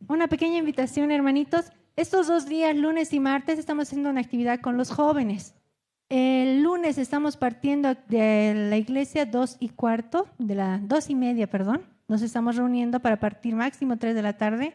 Una pequeña invitación, hermanitos. Estos 2 días, lunes y martes, estamos haciendo una actividad con los jóvenes. El lunes estamos partiendo de la iglesia 2:15, de la 2:30, perdón. Nos estamos reuniendo para partir máximo 3 de la tarde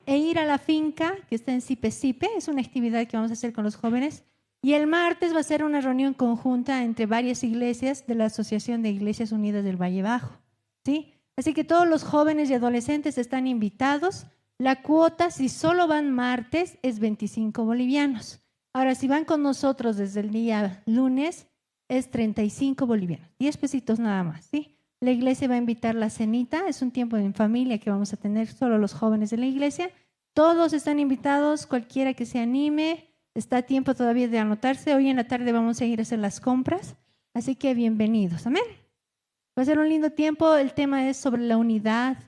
e ir a la finca que está en Sipe Sipe. Es una actividad que vamos a hacer con los jóvenes. Y el martes va a ser una reunión conjunta entre varias iglesias de la Asociación de Iglesias Unidas del Valle Bajo, ¿sí? Así que todos los jóvenes y adolescentes están invitados. La cuota, si solo van martes, es 25 bolivianos. Ahora, si van con nosotros desde el día lunes, es 35 bolivianos, 10 pesitos nada más, ¿sí? La iglesia va a invitar la cenita, es un tiempo en familia que vamos a tener solo los jóvenes de la iglesia. Todos están invitados, cualquiera que se anime, está a tiempo todavía de anotarse. Hoy en la tarde vamos a ir a hacer las compras, así que bienvenidos, amén. Va a ser un lindo tiempo. El tema es sobre la unidad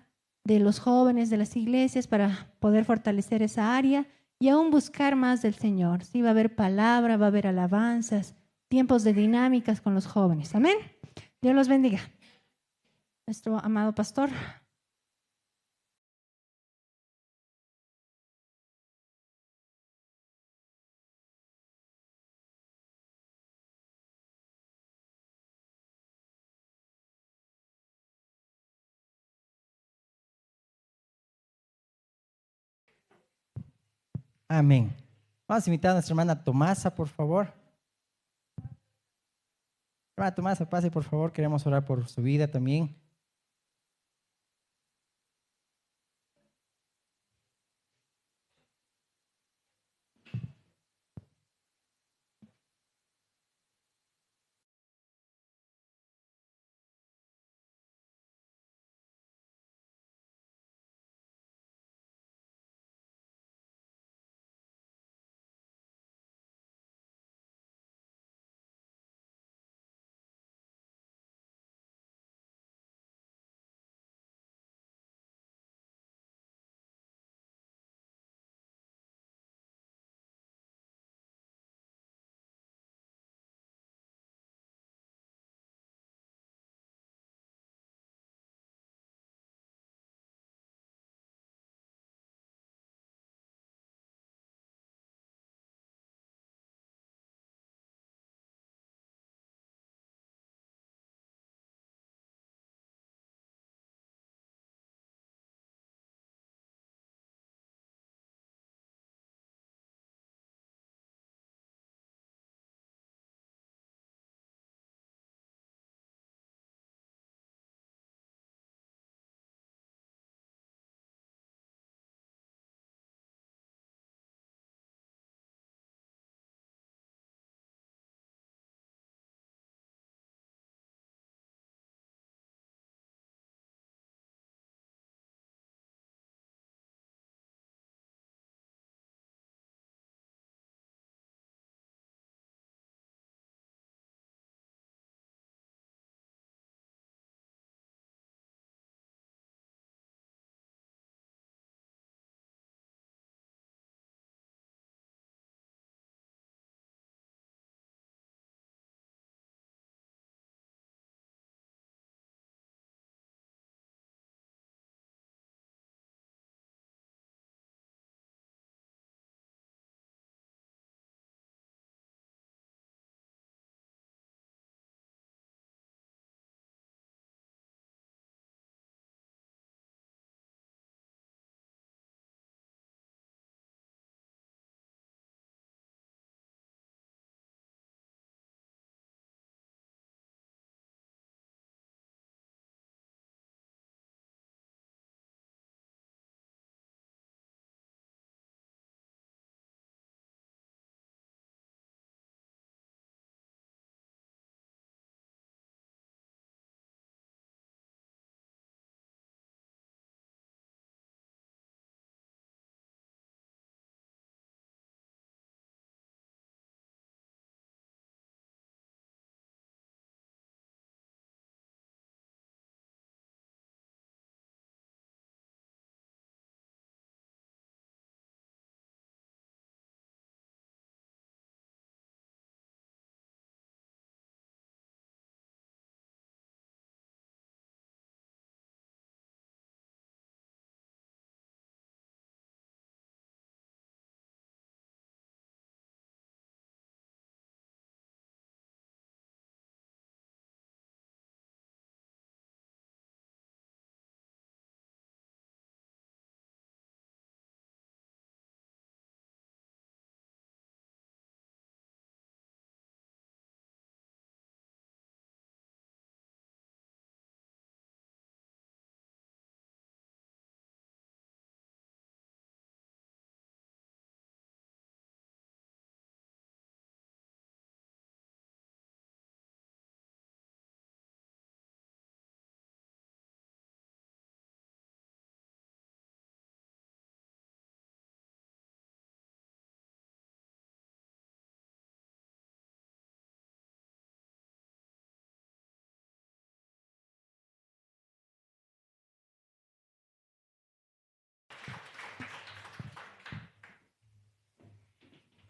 de los jóvenes de las iglesias para poder fortalecer esa área y aún buscar más del Señor. Sí, va a haber palabra, va a haber alabanzas, tiempos de dinámicas con los jóvenes. Amén. Dios los bendiga. Nuestro amado pastor. Amén. Vamos a invitar a nuestra hermana Tomasa, por favor. Hermana Tomasa, pase, por favor. Queremos orar por su vida también.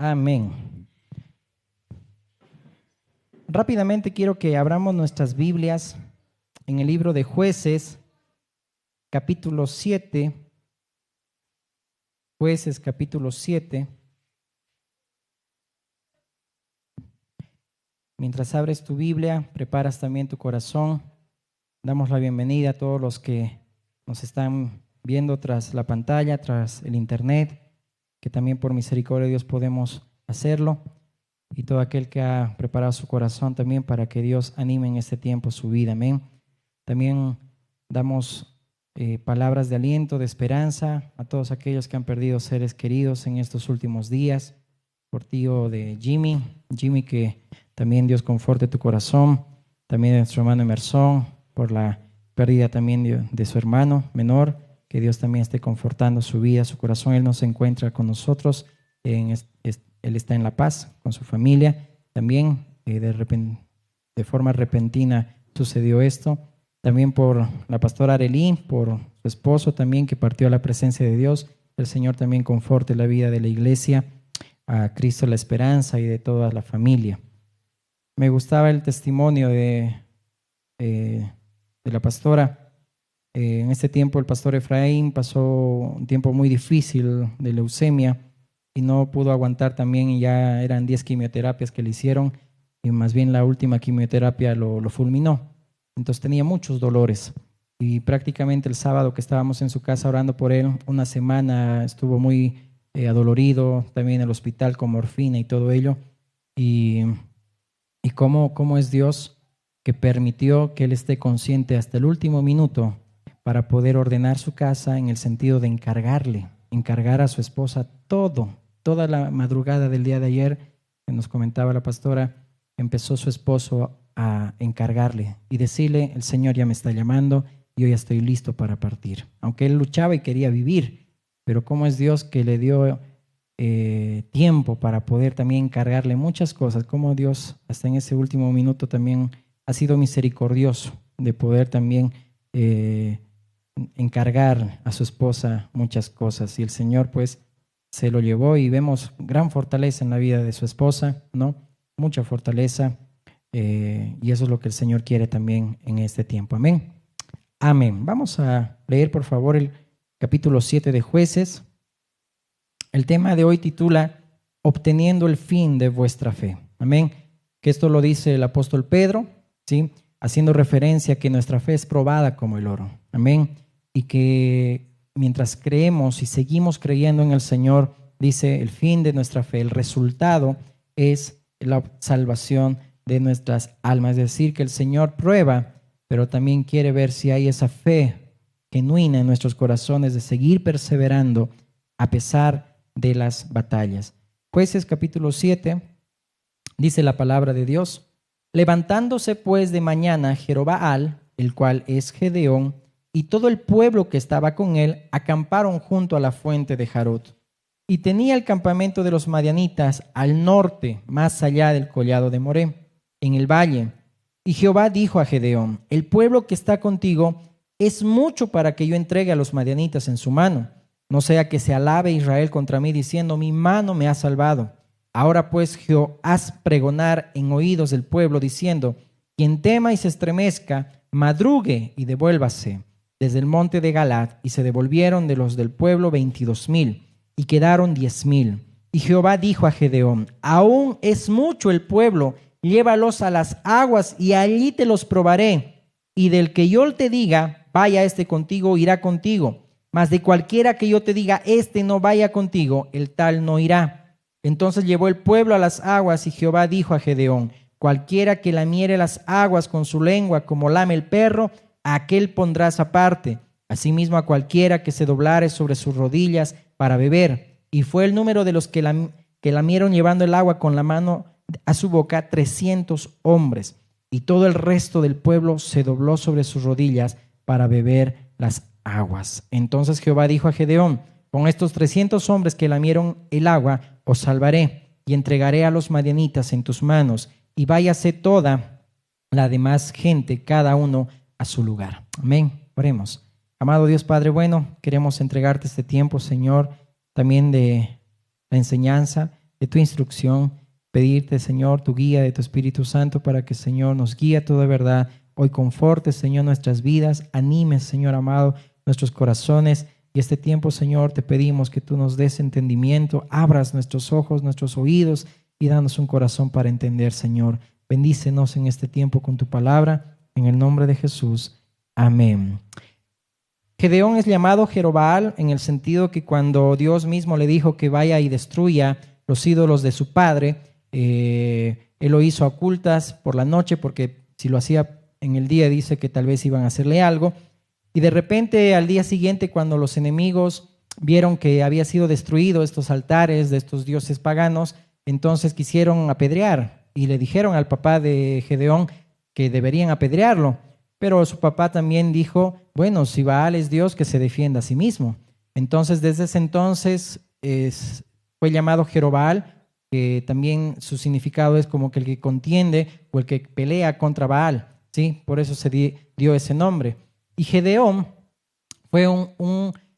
Amén. Rápidamente quiero que abramos nuestras Biblias en el libro de Jueces, capítulo 7. Jueces, capítulo 7. Mientras abres tu Biblia, preparas también tu corazón. Damos la bienvenida a todos los que nos están viendo tras la pantalla, tras el internet, que también por misericordia de Dios podemos hacerlo. Y todo aquel que ha preparado su corazón también para que Dios anime en este tiempo su vida. Amén. También damos palabras de aliento, de esperanza a todos aquellos que han perdido seres queridos en estos últimos días. Por tío de Jimmy, que también Dios conforte tu corazón. También de nuestro hermano Emerson, por la pérdida también de su hermano menor, que Dios también esté confortando su vida, su corazón. Él no se encuentra con nosotros, él está en La Paz con su familia. También de forma repentina sucedió esto. También por la pastora Arelín, por su esposo también que partió a la presencia de Dios. El Señor también conforte la vida de la iglesia, a Cristo la esperanza y de toda la familia. Me gustaba el testimonio de la pastora. En este tiempo el pastor Efraín pasó un tiempo muy difícil de leucemia y no pudo aguantar también, y ya eran 10 quimioterapias que le hicieron y más bien la última quimioterapia lo fulminó. Entonces tenía muchos dolores y prácticamente el sábado que estábamos en su casa orando por él, una semana estuvo muy adolorido, también en el hospital con morfina y todo ello. Y cómo es Dios que permitió que él esté consciente hasta el último minuto para poder ordenar su casa, en el sentido de encargar a su esposa toda la madrugada del día de ayer, que nos comentaba la pastora, empezó su esposo a encargarle y decirle: el Señor ya me está llamando, yo ya estoy listo para partir. Aunque él luchaba y quería vivir, pero cómo es Dios que le dio tiempo para poder también encargarle muchas cosas, como Dios hasta en ese último minuto también ha sido misericordioso de poder también encargar a su esposa muchas cosas. Y el Señor pues se lo llevó y vemos gran fortaleza en la vida de su esposa, ¿no? Mucha fortaleza, y eso es lo que el Señor quiere también en este tiempo. Amén. Amén. Vamos a leer por favor el capítulo 7 de Jueces. El tema de hoy titula Obteniendo el fin de vuestra fe. Amén. Que esto lo dice el apóstol Pedro, ¿sí? Haciendo referencia a que nuestra fe es probada como el oro. Amén. Y que mientras creemos y seguimos creyendo en el Señor, dice el fin de nuestra fe, el resultado es la salvación de nuestras almas. Es decir, que el Señor prueba, pero también quiere ver si hay esa fe genuina en nuestros corazones de seguir perseverando a pesar de las batallas. Jueces capítulo 7, dice la palabra de Dios: levantándose pues de mañana Jerobbaal, el cual es Gedeón, y todo el pueblo que estaba con él, acamparon junto a la fuente de Jarot. Y tenía el campamento de los madianitas al norte, más allá del collado de Moré, en el valle. Y Jehová dijo a Gedeón: el pueblo que está contigo es mucho para que yo entregue a los madianitas en su mano. No sea que se alabe Israel contra mí diciendo: mi mano me ha salvado. Ahora pues, haz pregonar en oídos del pueblo diciendo: quien tema y se estremezca, madrugue y devuélvase desde el monte de Galad. Y se devolvieron de los del pueblo 22,000 y quedaron 10,000. Y Jehová dijo a Gedeón: aún es mucho el pueblo, llévalos a las aguas y allí te los probaré. Y del que yo te diga: vaya contigo, irá contigo. Mas de cualquiera que yo te diga: no vaya contigo, el tal no irá. Entonces llevó el pueblo a las aguas, y Jehová dijo a Gedeón: cualquiera que lamiere las aguas con su lengua como lame el perro, a aquel pondrás aparte. Asimismo a cualquiera que se doblare sobre sus rodillas para beber. Y fue el número de los que lamieron llevando el agua con la mano a su boca 300 hombres. Y todo el resto del pueblo se dobló sobre sus rodillas para beber las aguas. Entonces Jehová dijo a Gedeón: con estos 300 hombres que lamieron el agua, os salvaré y entregaré a los madianitas en tus manos, y váyase toda la demás gente, cada uno a su lugar. Amén. Oremos. Amado Dios Padre bueno, queremos entregarte este tiempo, Señor, también de la enseñanza. de tu instrucción, pedirte, Señor, tu guía de tu Espíritu Santo para que, Señor, nos guíe a toda verdad. Hoy confortes, Señor, nuestras vidas, animes, Señor amado, nuestros corazones. Y este tiempo, Señor, te pedimos que tú nos des entendimiento, abras nuestros ojos, nuestros oídos y danos un corazón para entender, Señor. Bendícenos en este tiempo con tu palabra, en el nombre de Jesús. Amén. Gedeón es llamado Jerobbaal en el sentido que cuando Dios mismo le dijo que vaya y destruya los ídolos de su padre, él lo hizo a ocultas por la noche, porque si lo hacía en el día dice que tal vez iban a hacerle algo. Y de repente al día siguiente, cuando los enemigos vieron que había sido destruido estos altares de estos dioses paganos, entonces quisieron apedrear y le dijeron al papá de Gedeón que deberían apedrearlo. Pero su papá también dijo, bueno, si Baal es Dios, que se defienda a sí mismo. Entonces, desde ese entonces fue llamado Jerobbaal, que también su significado es como que el que contiende o el que pelea contra Baal, ¿sí? Por eso se dio ese nombre. Y Gedeón fue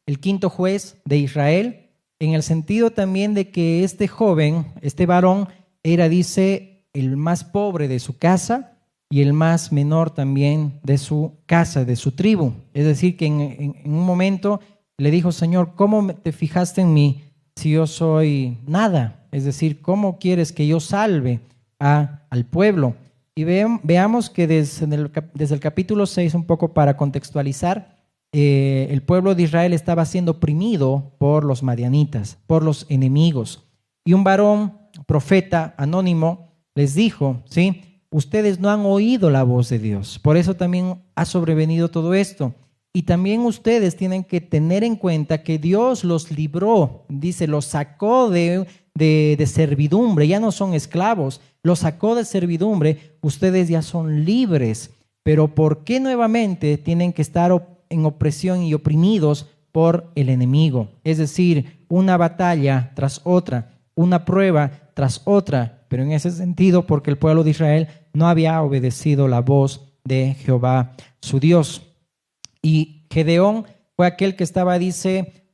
el quinto juez de Israel, en el sentido también de que este joven, este varón, era, dice, el más pobre de su casa, y el más menor también de su casa, de su tribu. Es decir, que en un momento le dijo, Señor, ¿cómo te fijaste en mí si yo soy nada? Es decir, ¿cómo quieres que yo salve al pueblo? Y veamos que desde el capítulo 6, un poco para contextualizar, el pueblo de Israel estaba siendo oprimido por los madianitas, por los enemigos. Y un varón, profeta anónimo, les dijo, ¿sí?, ustedes no han oído la voz de Dios. Por eso también ha sobrevenido todo esto. Y también ustedes tienen que tener en cuenta que Dios los libró, dice, los sacó de servidumbre, ya no son esclavos, los sacó de servidumbre, ustedes ya son libres. Pero ¿por qué nuevamente tienen que estar en opresión y oprimidos por el enemigo? Es decir, una batalla tras otra, una prueba tras otra, pero en ese sentido porque el pueblo de Israel no había obedecido la voz de Jehová, su Dios. Y Gedeón fue aquel que estaba, dice,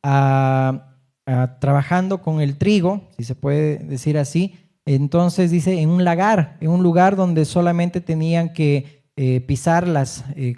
trabajando con el trigo, si se puede decir así. Entonces dice, en un lugar donde solamente tenían que pisar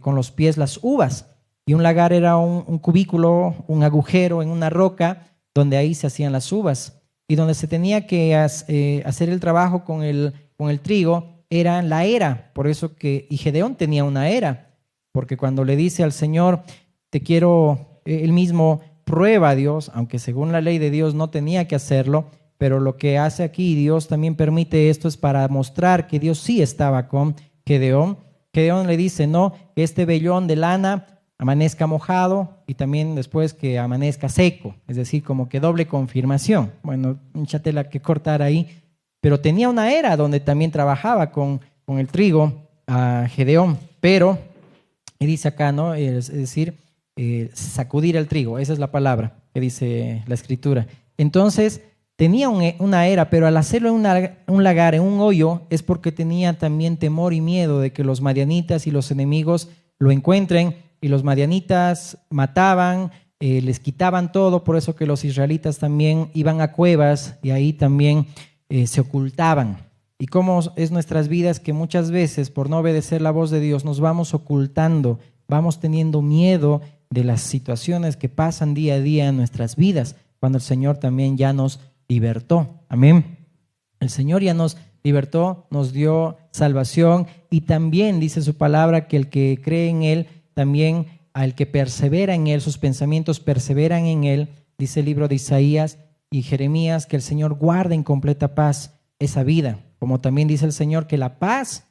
con los pies las uvas. Y un lagar era un cubículo, un agujero en una roca, donde ahí se hacían las uvas. Y donde se tenía que hacer el trabajo con el trigo era la era. Por eso y Gedeón tenía una era, porque cuando le dice al Señor, te quiero, él mismo prueba a Dios, aunque según la ley de Dios no tenía que hacerlo, pero lo que hace aquí, Dios también permite esto, es para mostrar que Dios sí estaba con Gedeón. Gedeón le dice, no, que este vellón de lana amanezca mojado y también después que amanezca seco, es decir, como que doble confirmación. Bueno, mucha tela que cortar ahí, pero tenía una era donde también trabajaba con el trigo a Gedeón, pero, y dice acá, ¿no? Es decir, sacudir el trigo, esa es la palabra que dice la Escritura. Entonces, tenía una era, pero al hacerlo en un lagar, en un hoyo, es porque tenía también temor y miedo de que los madianitas y los enemigos lo encuentren. Y los madianitas mataban, les quitaban todo, por eso que los israelitas también iban a cuevas y ahí también se ocultaban. Y cómo es nuestras vidas que muchas veces por no obedecer la voz de Dios nos vamos ocultando, vamos teniendo miedo de las situaciones que pasan día a día en nuestras vidas, cuando el Señor también ya nos libertó. Amén. El Señor ya nos libertó, nos dio salvación y también dice su palabra que el que cree en Él, también al que persevera en Él, sus pensamientos perseveran en Él, dice el libro de Isaías y Jeremías, que el Señor guarda en completa paz esa vida. Como también dice el Señor que la paz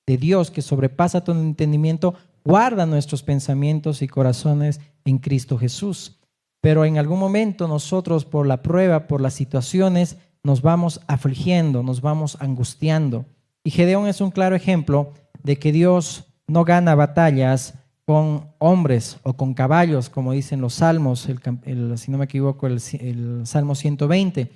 de Dios, que sobrepasa todo entendimiento, guarda nuestros pensamientos y corazones en Cristo Jesús. Pero en algún momento nosotros por la prueba, por las situaciones, nos vamos afligiendo, nos vamos angustiando. Y Gedeón es un claro ejemplo de que Dios no gana batallas con hombres o con caballos, como dicen los salmos, si no me equivoco, el Salmo 120.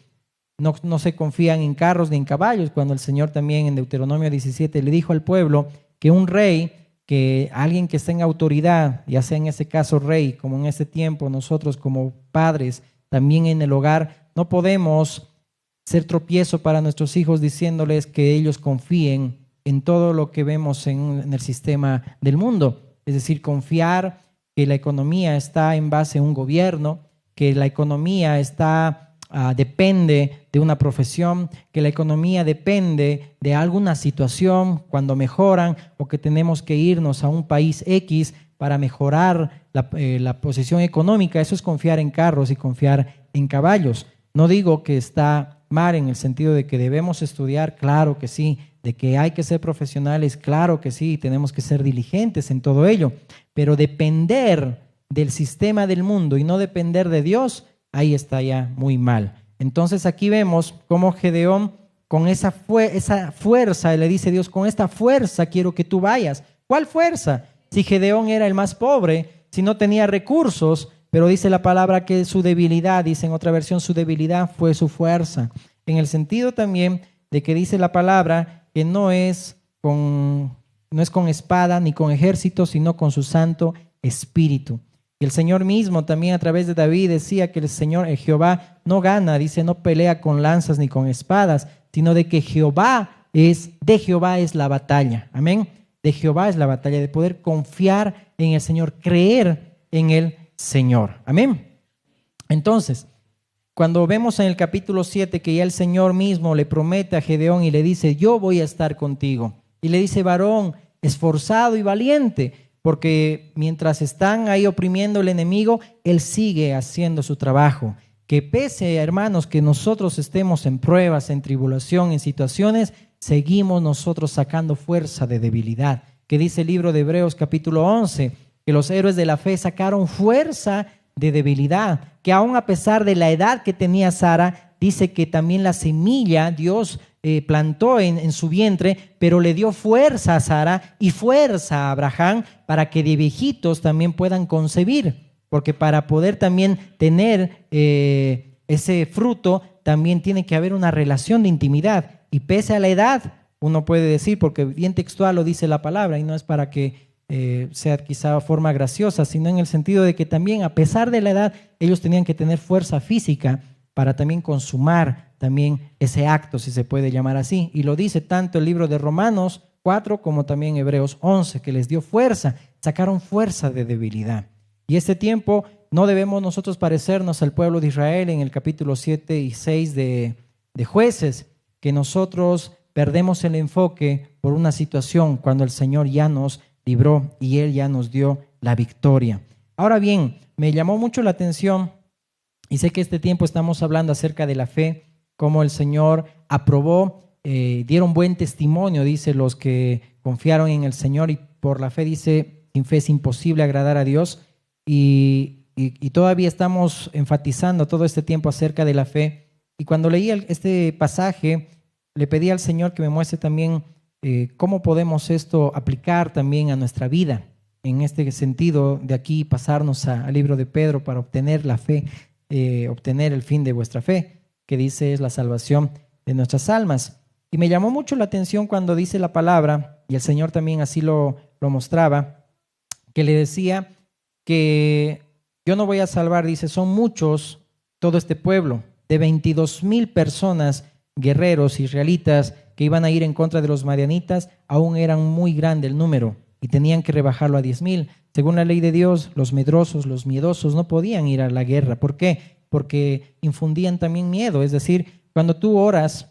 No se confían en carros ni en caballos, cuando el Señor también en Deuteronomio 17 le dijo al pueblo que un rey, que alguien que esté en autoridad, ya sea en ese caso rey, como en ese tiempo nosotros como padres, también en el hogar, no podemos ser tropiezo para nuestros hijos diciéndoles que ellos confíen en todo lo que vemos en el sistema del mundo. Es decir, confiar que la economía está en base a un gobierno, que la economía depende de una profesión, que la economía depende de alguna situación cuando mejoran, o que tenemos que irnos a un país X para mejorar la posición económica. Eso es confiar en carros y confiar en caballos. No digo que está mal en el sentido de que debemos estudiar, claro que sí, de que hay que ser profesionales, claro que sí, tenemos que ser diligentes en todo ello, pero depender del sistema del mundo y no depender de Dios, ahí está ya muy mal. Entonces aquí vemos cómo Gedeón con esa fuerza, le dice Dios, con esta fuerza quiero que tú vayas. ¿Cuál fuerza? Si Gedeón era el más pobre, si no tenía recursos, pero dice la palabra que su debilidad, dice en otra versión, su debilidad fue su fuerza. En el sentido también de que dice la palabra que no es con espada ni con ejército, sino con su Santo Espíritu. Y el Señor mismo también a través de David decía que el Señor, el Jehová, no gana, dice, no pelea con lanzas ni con espadas, sino de que de Jehová es la batalla. Amén. De Jehová es la batalla, de poder confiar en el Señor, creer en el Señor. Amén. Entonces, cuando vemos en el capítulo 7 que ya el Señor mismo le promete a Gedeón y le dice, yo voy a estar contigo. Y le dice, varón, esforzado y valiente, porque mientras están ahí oprimiendo el enemigo, él sigue haciendo su trabajo. Que pese, hermanos, que nosotros estemos en pruebas, en tribulación, en situaciones, seguimos nosotros sacando fuerza de debilidad. Que dice el libro de Hebreos capítulo 11, que los héroes de la fe sacaron fuerza de debilidad, que aún a pesar de la edad que tenía Sara, dice que también la semilla Dios plantó en su vientre, pero le dio fuerza a Sara y fuerza a Abraham para que de viejitos también puedan concebir, porque para poder también tener ese fruto también tiene que haber una relación de intimidad. Y pese a la edad, uno puede decir, porque bien textual lo dice la palabra y no es para que sea quizá forma graciosa, sino en el sentido de que también a pesar de la edad ellos tenían que tener fuerza física para también consumar también ese acto, si se puede llamar así. Y lo dice tanto el libro de Romanos 4 como también Hebreos 11, que les dio fuerza, sacaron fuerza de debilidad. Y este tiempo no debemos nosotros parecernos al pueblo de Israel en el capítulo 7 y 6 de Jueces, que nosotros perdemos el enfoque por una situación cuando el Señor ya nos libró y Él ya nos dio la victoria. Ahora bien, me llamó mucho la atención, y sé que este tiempo estamos hablando acerca de la fe, cómo el Señor aprobó, dieron buen testimonio, dice, los que confiaron en el Señor, y por la fe, dice, sin fe es imposible agradar a Dios, y todavía estamos enfatizando todo este tiempo acerca de la fe. Y cuando leí este pasaje, le pedí al Señor que me muestre también cómo podemos esto aplicar también a nuestra vida, en este sentido de aquí pasarnos al libro de Pedro para obtener la fe, obtener el fin de vuestra fe, que dice es la salvación de nuestras almas. Y me llamó mucho la atención cuando dice la palabra, y el Señor también así lo mostraba, que le decía que yo no voy a salvar, dice, son muchos todo este pueblo, de 22,000 personas, guerreros israelitas, que iban a ir en contra de los madianitas, aún eran muy grande el número y tenían que rebajarlo a 10,000. Según la ley de Dios, los medrosos, los miedosos no podían ir a la guerra. ¿Por qué? Porque infundían también miedo. Es decir, cuando tú oras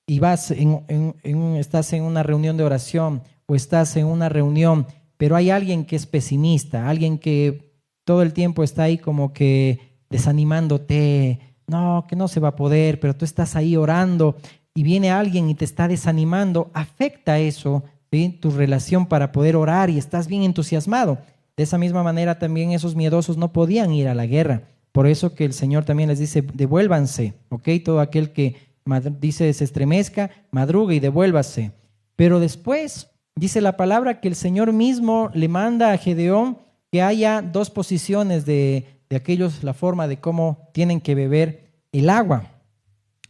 y vas estás en una reunión de oración o estás en una reunión, pero hay alguien que es pesimista, alguien que todo el tiempo está ahí como que desanimándote, no, que no se va a poder, pero tú estás ahí orando y viene alguien y te está desanimando, afecta eso, ¿sí?, tu relación para poder orar y estás bien entusiasmado. De esa misma manera también esos miedosos no podían ir a la guerra. Por eso que el Señor también les dice, devuélvanse, ¿ok? Todo aquel que dice se estremezca, madrugue y devuélvase. Pero después dice la palabra que el Señor mismo le manda a Gedeón que haya dos posiciones de aquellos, la forma de cómo tienen que beber el agua.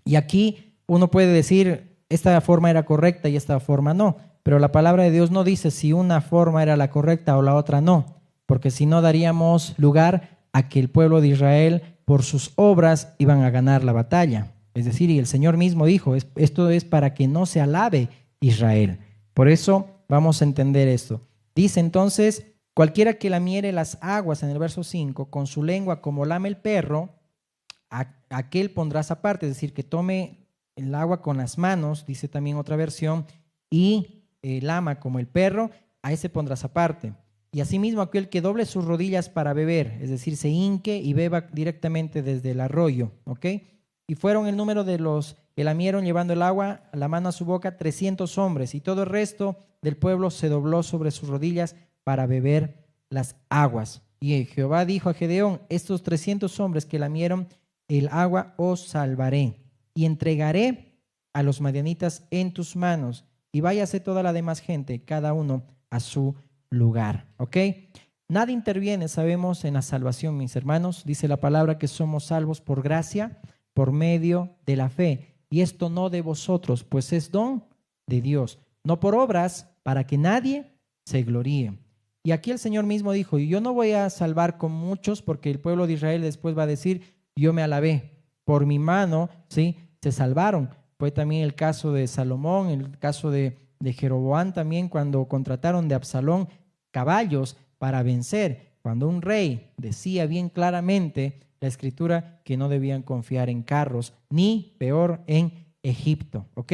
Y aquí uno puede decir, esta forma era correcta y esta forma no, pero la palabra de Dios no dice si una forma era la correcta o la otra no, porque si no daríamos lugar a que el pueblo de Israel por sus obras iban a ganar la batalla. Es decir, y el Señor mismo dijo, esto es para que no se alabe Israel. Por eso vamos a entender esto. Dice entonces, cualquiera que lamiere las aguas, en el verso 5, con su lengua como lame el perro, aquel pondrás aparte, es decir, que tome el agua con las manos, dice también otra versión, y lama como el perro, a ese pondrás aparte. Y asimismo aquel que doble sus rodillas para beber, es decir, se hinque y beba directamente desde el arroyo, ¿ok? Y fueron el número de los que lamieron llevando el agua, la mano a su boca, 300 hombres, y todo el resto del pueblo se dobló sobre sus rodillas para beber las aguas. Y Jehová dijo a Gedeón, estos 300 hombres que lamieron el agua os salvaré, y entregaré a los madianitas en tus manos, y váyase toda la demás gente, cada uno a su lugar. ¿Ok? Nada interviene, sabemos, en la salvación, mis hermanos. Dice la palabra que somos salvos por gracia, por medio de la fe. Y esto no de vosotros, pues es don de Dios, no por obras, para que nadie se gloríe. Y aquí el Señor mismo dijo, yo no voy a salvar con muchos, porque el pueblo de Israel después va a decir, yo me alabé, por mi mano, ¿sí? Se salvaron. Fue también el caso de Salomón, el caso de Jeroboam también, cuando contrataron de Absalón caballos para vencer, cuando un rey decía bien claramente la escritura que no debían confiar en carros, ni peor en Egipto, ¿ok?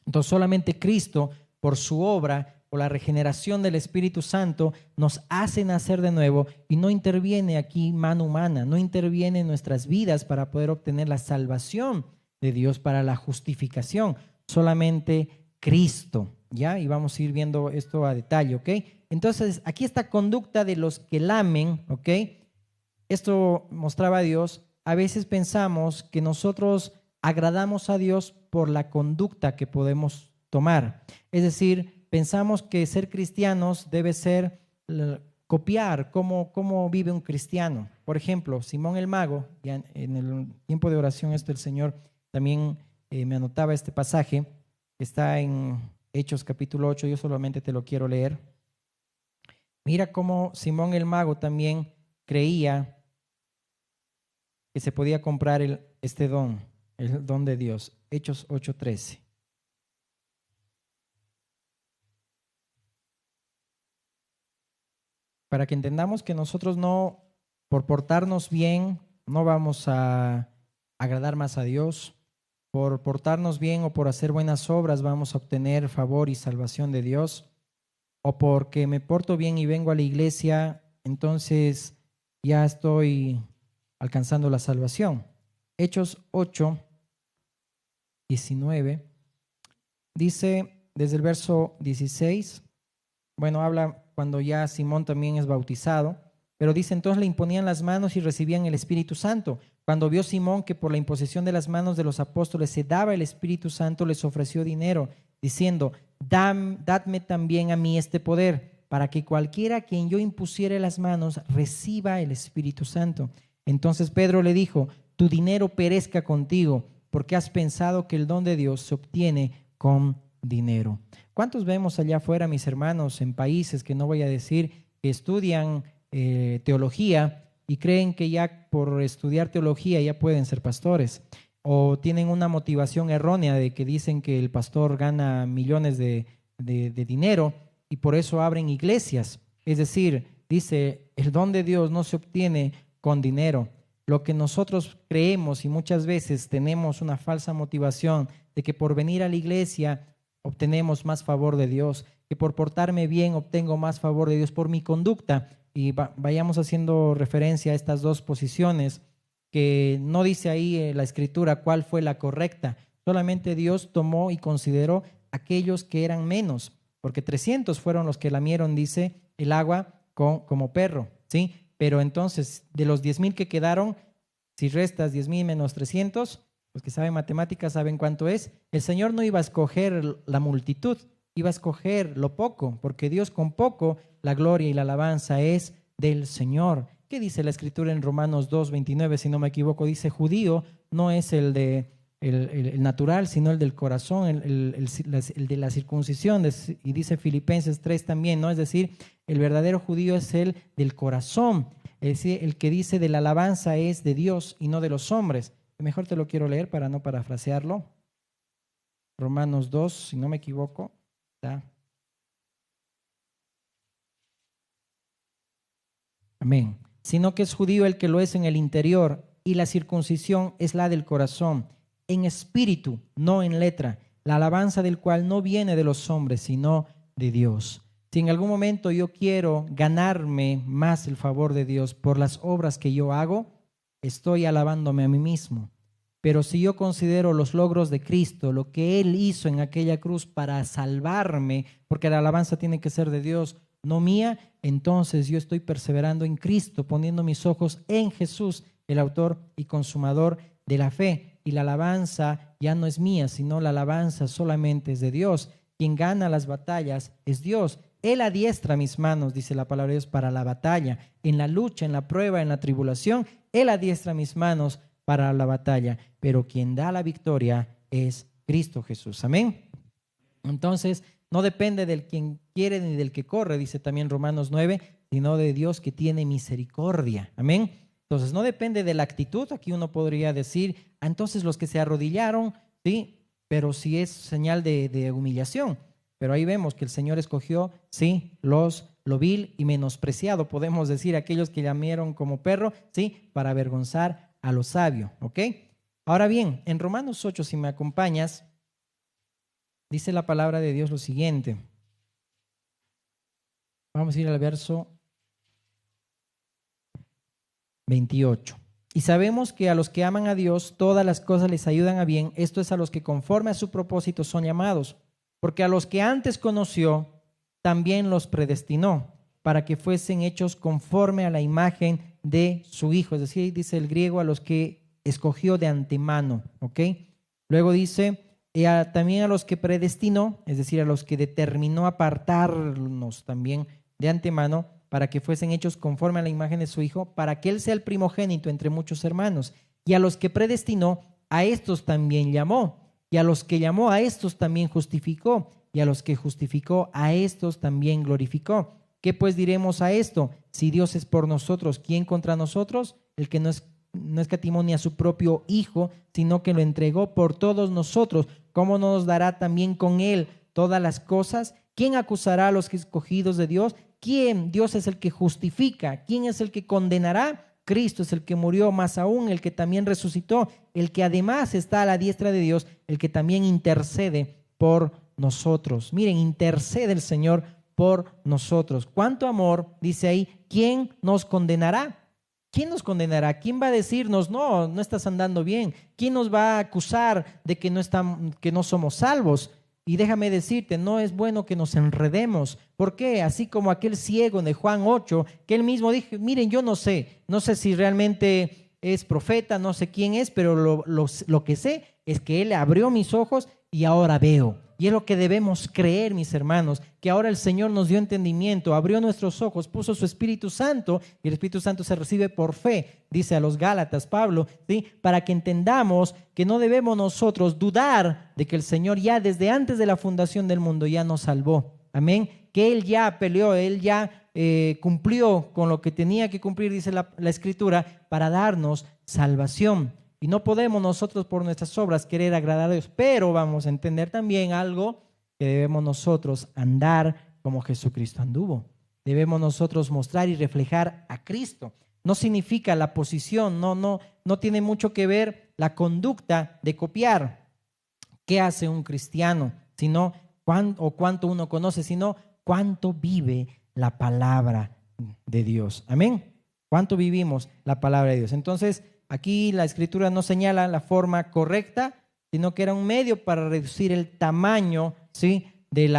Entonces solamente Cristo, por su obra, por la regeneración del Espíritu Santo, nos hace nacer de nuevo y no interviene aquí mano humana, no interviene en nuestras vidas para poder obtener la salvación de Dios, para la justificación, solamente Cristo, ¿ya? Y vamos a ir viendo esto a detalle, ¿ok? Entonces, aquí esta conducta de los que lamen, ¿ok? Esto mostraba a Dios. A veces pensamos que nosotros agradamos a Dios por la conducta que podemos tomar. Es decir, pensamos que ser cristianos debe ser copiar cómo vive un cristiano. Por ejemplo, Simón el Mago, ya en el tiempo de oración, el Señor también me anotaba este pasaje, está en Hechos capítulo 8, yo solamente te lo quiero leer. Mira cómo Simón el Mago también creía que se podía comprar este don, el don de Dios. Hechos 8:13. Para que entendamos que nosotros no, por portarnos bien, no vamos a agradar más a Dios. Por portarnos bien o por hacer buenas obras vamos a obtener favor y salvación de Dios. O porque me porto bien y vengo a la iglesia, entonces ya estoy alcanzando la salvación. Hechos 8:19 dice desde el verso 16, bueno, habla cuando ya Simón también es bautizado, pero dice entonces le imponían las manos y recibían el Espíritu Santo. Cuando vio Simón que por la imposición de las manos de los apóstoles se daba el Espíritu Santo, les ofreció dinero, diciendo, dadme también a mí este poder, para que cualquiera a quien yo impusiere las manos reciba el Espíritu Santo. Entonces Pedro le dijo, tu dinero perezca contigo, porque has pensado que el don de Dios se obtiene con dinero. ¿Cuántos vemos allá afuera, mis hermanos, en países que no voy a decir, que estudian teología y creen que ya por estudiar teología ya pueden ser pastores? O tienen una motivación errónea de que dicen que el pastor gana millones de dinero y por eso abren iglesias. Es decir, dice, el don de Dios no se obtiene con dinero. Lo que nosotros creemos y muchas veces tenemos una falsa motivación de que por venir a la iglesia obtenemos más favor de Dios, que por portarme bien obtengo más favor de Dios por mi conducta. Y vayamos haciendo referencia a estas dos posiciones, que no dice ahí la escritura cuál fue la correcta. Solamente Dios tomó y consideró aquellos que eran menos, porque 300 fueron los que lamieron, dice, el agua como perro, ¿sí? Pero entonces, de los 10,000 que quedaron, si restas 10,000 menos 300, los que saben matemáticas saben cuánto es. El Señor no iba a escoger la multitud, iba a escoger lo poco, porque Dios con poco, la gloria y la alabanza es del Señor. ¿Qué dice la escritura en Romanos 2:29? Si no me equivoco, dice, judío no es el natural, sino el del corazón, el de la circuncisión. Y dice Filipenses 3 también, ¿no? Es decir, el verdadero judío es el del corazón. Es decir, el que dice de la alabanza es de Dios y no de los hombres. mejor te lo quiero leer para no parafrasearlo. Romanos 2, si no me equivoco, ¿está? Amén. Sino que es judío el que lo es en el interior, y la circuncisión es la del corazón, en espíritu, no en letra, la alabanza del cual no viene de los hombres, sino de Dios. Si en algún momento yo quiero ganarme más el favor de Dios por las obras que yo hago, estoy alabándome a mí mismo. Pero si yo considero los logros de Cristo, lo que Él hizo en aquella cruz para salvarme, porque la alabanza tiene que ser de Dios, no mía, entonces yo estoy perseverando en Cristo, poniendo mis ojos en Jesús, el autor y consumador de la fe. Y la alabanza ya no es mía, sino la alabanza solamente es de Dios. Quien gana las batallas es Dios. Él adiestra mis manos, dice la palabra de Dios, para la batalla. En la lucha, en la prueba, en la tribulación, Él adiestra mis manos para la batalla. Pero quien da la victoria es Cristo Jesús. Amén. Entonces, no depende del quien quiere ni del que corre, dice también Romanos 9, sino de Dios que tiene misericordia. Amén. Entonces, no depende de la actitud. Aquí uno podría decir, entonces los que se arrodillaron, sí, pero sí es señal de humillación. Pero ahí vemos que el Señor escogió, sí, lo vil y menospreciado, podemos decir, aquellos que llamaron como perro, sí, para avergonzar a lo sabio, ¿ok? Ahora bien, en Romanos 8, si me acompañas, dice la palabra de Dios lo siguiente. Vamos a ir al verso 28. Y sabemos que a los que aman a Dios, todas las cosas les ayudan a bien. Esto es a los que conforme a su propósito son llamados. Porque a los que antes conoció, también los predestinó, para que fuesen hechos conforme a la imagen de su Hijo. Es decir, dice el griego, a los que escogió de antemano, ¿ok? Luego dice, también a los que predestinó, es decir, a los que determinó apartarnos también de antemano, para que fuesen hechos conforme a la imagen de su Hijo, para que Él sea el primogénito entre muchos hermanos. Y a los que predestinó, a estos también llamó. Y a los que llamó, a estos también justificó. Y a los que justificó, a estos también glorificó. ¿Qué pues diremos a esto? Si Dios es por nosotros, ¿quién contra nosotros? El que no escatimó ni a su propio Hijo, sino que lo entregó por todos nosotros. ¿Cómo no nos dará también con Él todas las cosas? ¿Quién acusará a los escogidos de Dios? ¿Quién? Dios es el que justifica. ¿Quién es el que condenará? Cristo es el que murió, más aún el que también resucitó, el que además está a la diestra de Dios, el que también intercede por nosotros. Miren, intercede el Señor por nosotros. ¿Cuánto amor? Dice ahí, ¿quién nos condenará? ¿Quién nos condenará? ¿Quién va a decirnos, no estás andando bien? ¿Quién nos va a acusar de que no somos salvos? Y déjame decirte, no es bueno que nos enredemos. ¿Por qué? Así como aquel ciego de Juan 8, que él mismo dijo, miren, yo no sé si realmente es profeta, no sé quién es, pero lo que sé es que Él abrió mis ojos y ahora veo. Y es lo que debemos creer, mis hermanos, que ahora el Señor nos dio entendimiento, abrió nuestros ojos, puso su Espíritu Santo, y el Espíritu Santo se recibe por fe, dice a los Gálatas Pablo, ¿sí? Para que entendamos que no debemos nosotros dudar de que el Señor ya desde antes de la fundación del mundo ya nos salvó. Amén. Que Él ya peleó, Él ya cumplió con lo que tenía que cumplir, dice la Escritura, para darnos salvación. Y no podemos nosotros por nuestras obras querer agradar a Dios, pero vamos a entender también algo, que debemos nosotros andar como Jesucristo anduvo. Debemos nosotros mostrar y reflejar a Cristo. No significa la posición, no tiene mucho que ver la conducta de copiar qué hace un cristiano, sino cuánto uno conoce, sino cuánto vive la palabra de Dios. Amén. ¿Cuánto vivimos la palabra de Dios? Entonces, aquí la Escritura no señala la forma correcta, sino que era un medio para reducir el tamaño, ¿sí?, del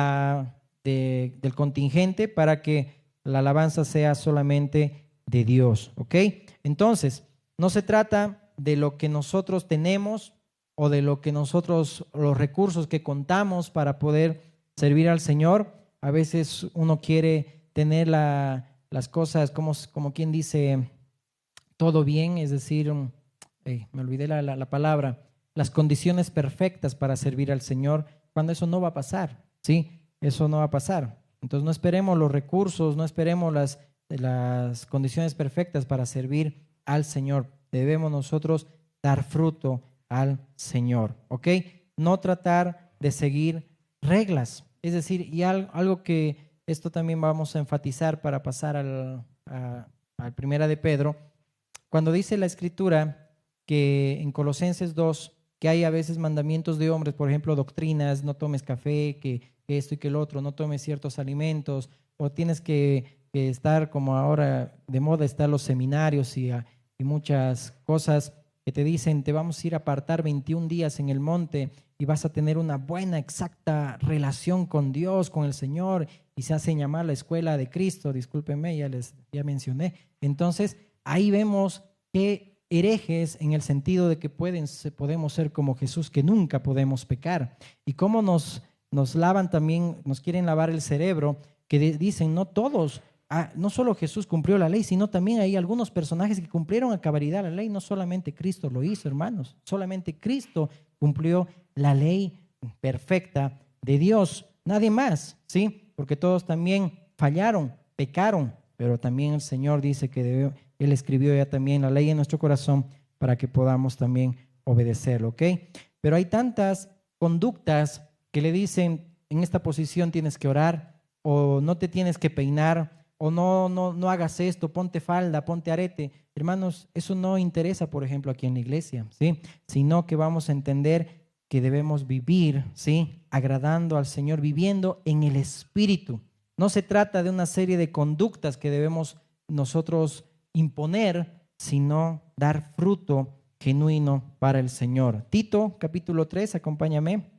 contingente, para que la alabanza sea solamente de Dios. ¿Ok? Entonces, no se trata de lo que nosotros tenemos o de lo que nosotros, los recursos que contamos para poder servir al Señor. A veces uno quiere tener las cosas como quien dice, todo bien, es decir, me olvidé la palabra, las condiciones perfectas para servir al Señor, cuando eso no va a pasar, ¿sí? Eso no va a pasar. Entonces no esperemos los recursos, no esperemos las condiciones perfectas para servir al Señor. Debemos nosotros dar fruto al Señor, ¿ok? No tratar de seguir reglas. Es decir, y algo que esto también vamos a enfatizar para pasar al primera de Pedro, cuando dice la Escritura que en Colosenses 2, que hay a veces mandamientos de hombres, por ejemplo, doctrinas, no tomes café, que esto y que el otro, no tomes ciertos alimentos, o tienes que estar como ahora de moda están los seminarios y muchas cosas que te dicen, te vamos a ir a apartar 21 días en el monte y vas a tener una buena, exacta relación con Dios, con el Señor, y se hace llamar la escuela de Cristo, discúlpenme, ya mencioné. Entonces, ahí vemos que herejes en el sentido de que podemos ser como Jesús, que nunca podemos pecar. Y cómo nos lavan también, nos quieren lavar el cerebro, que dicen, no todos, no solo Jesús cumplió la ley, sino también hay algunos personajes que cumplieron a cabalidad la ley. No solamente Cristo lo hizo, hermanos, solamente Cristo cumplió la ley perfecta de Dios, nadie más, ¿sí? Porque todos también fallaron, pecaron, pero también el Señor dice que Él escribió ya también la ley en nuestro corazón para que podamos también obedecerlo, ¿ok? Pero hay tantas conductas que le dicen, en esta posición tienes que orar, o no te tienes que peinar, o no hagas esto, ponte falda, ponte arete. Hermanos, eso no interesa, por ejemplo, aquí en la iglesia, ¿sí? Sino que vamos a entender que debemos vivir, ¿sí? Agradando al Señor, viviendo en el Espíritu. No se trata de una serie de conductas que debemos nosotros imponer, sino dar fruto genuino para el Señor. Tito, capítulo 3, acompáñame.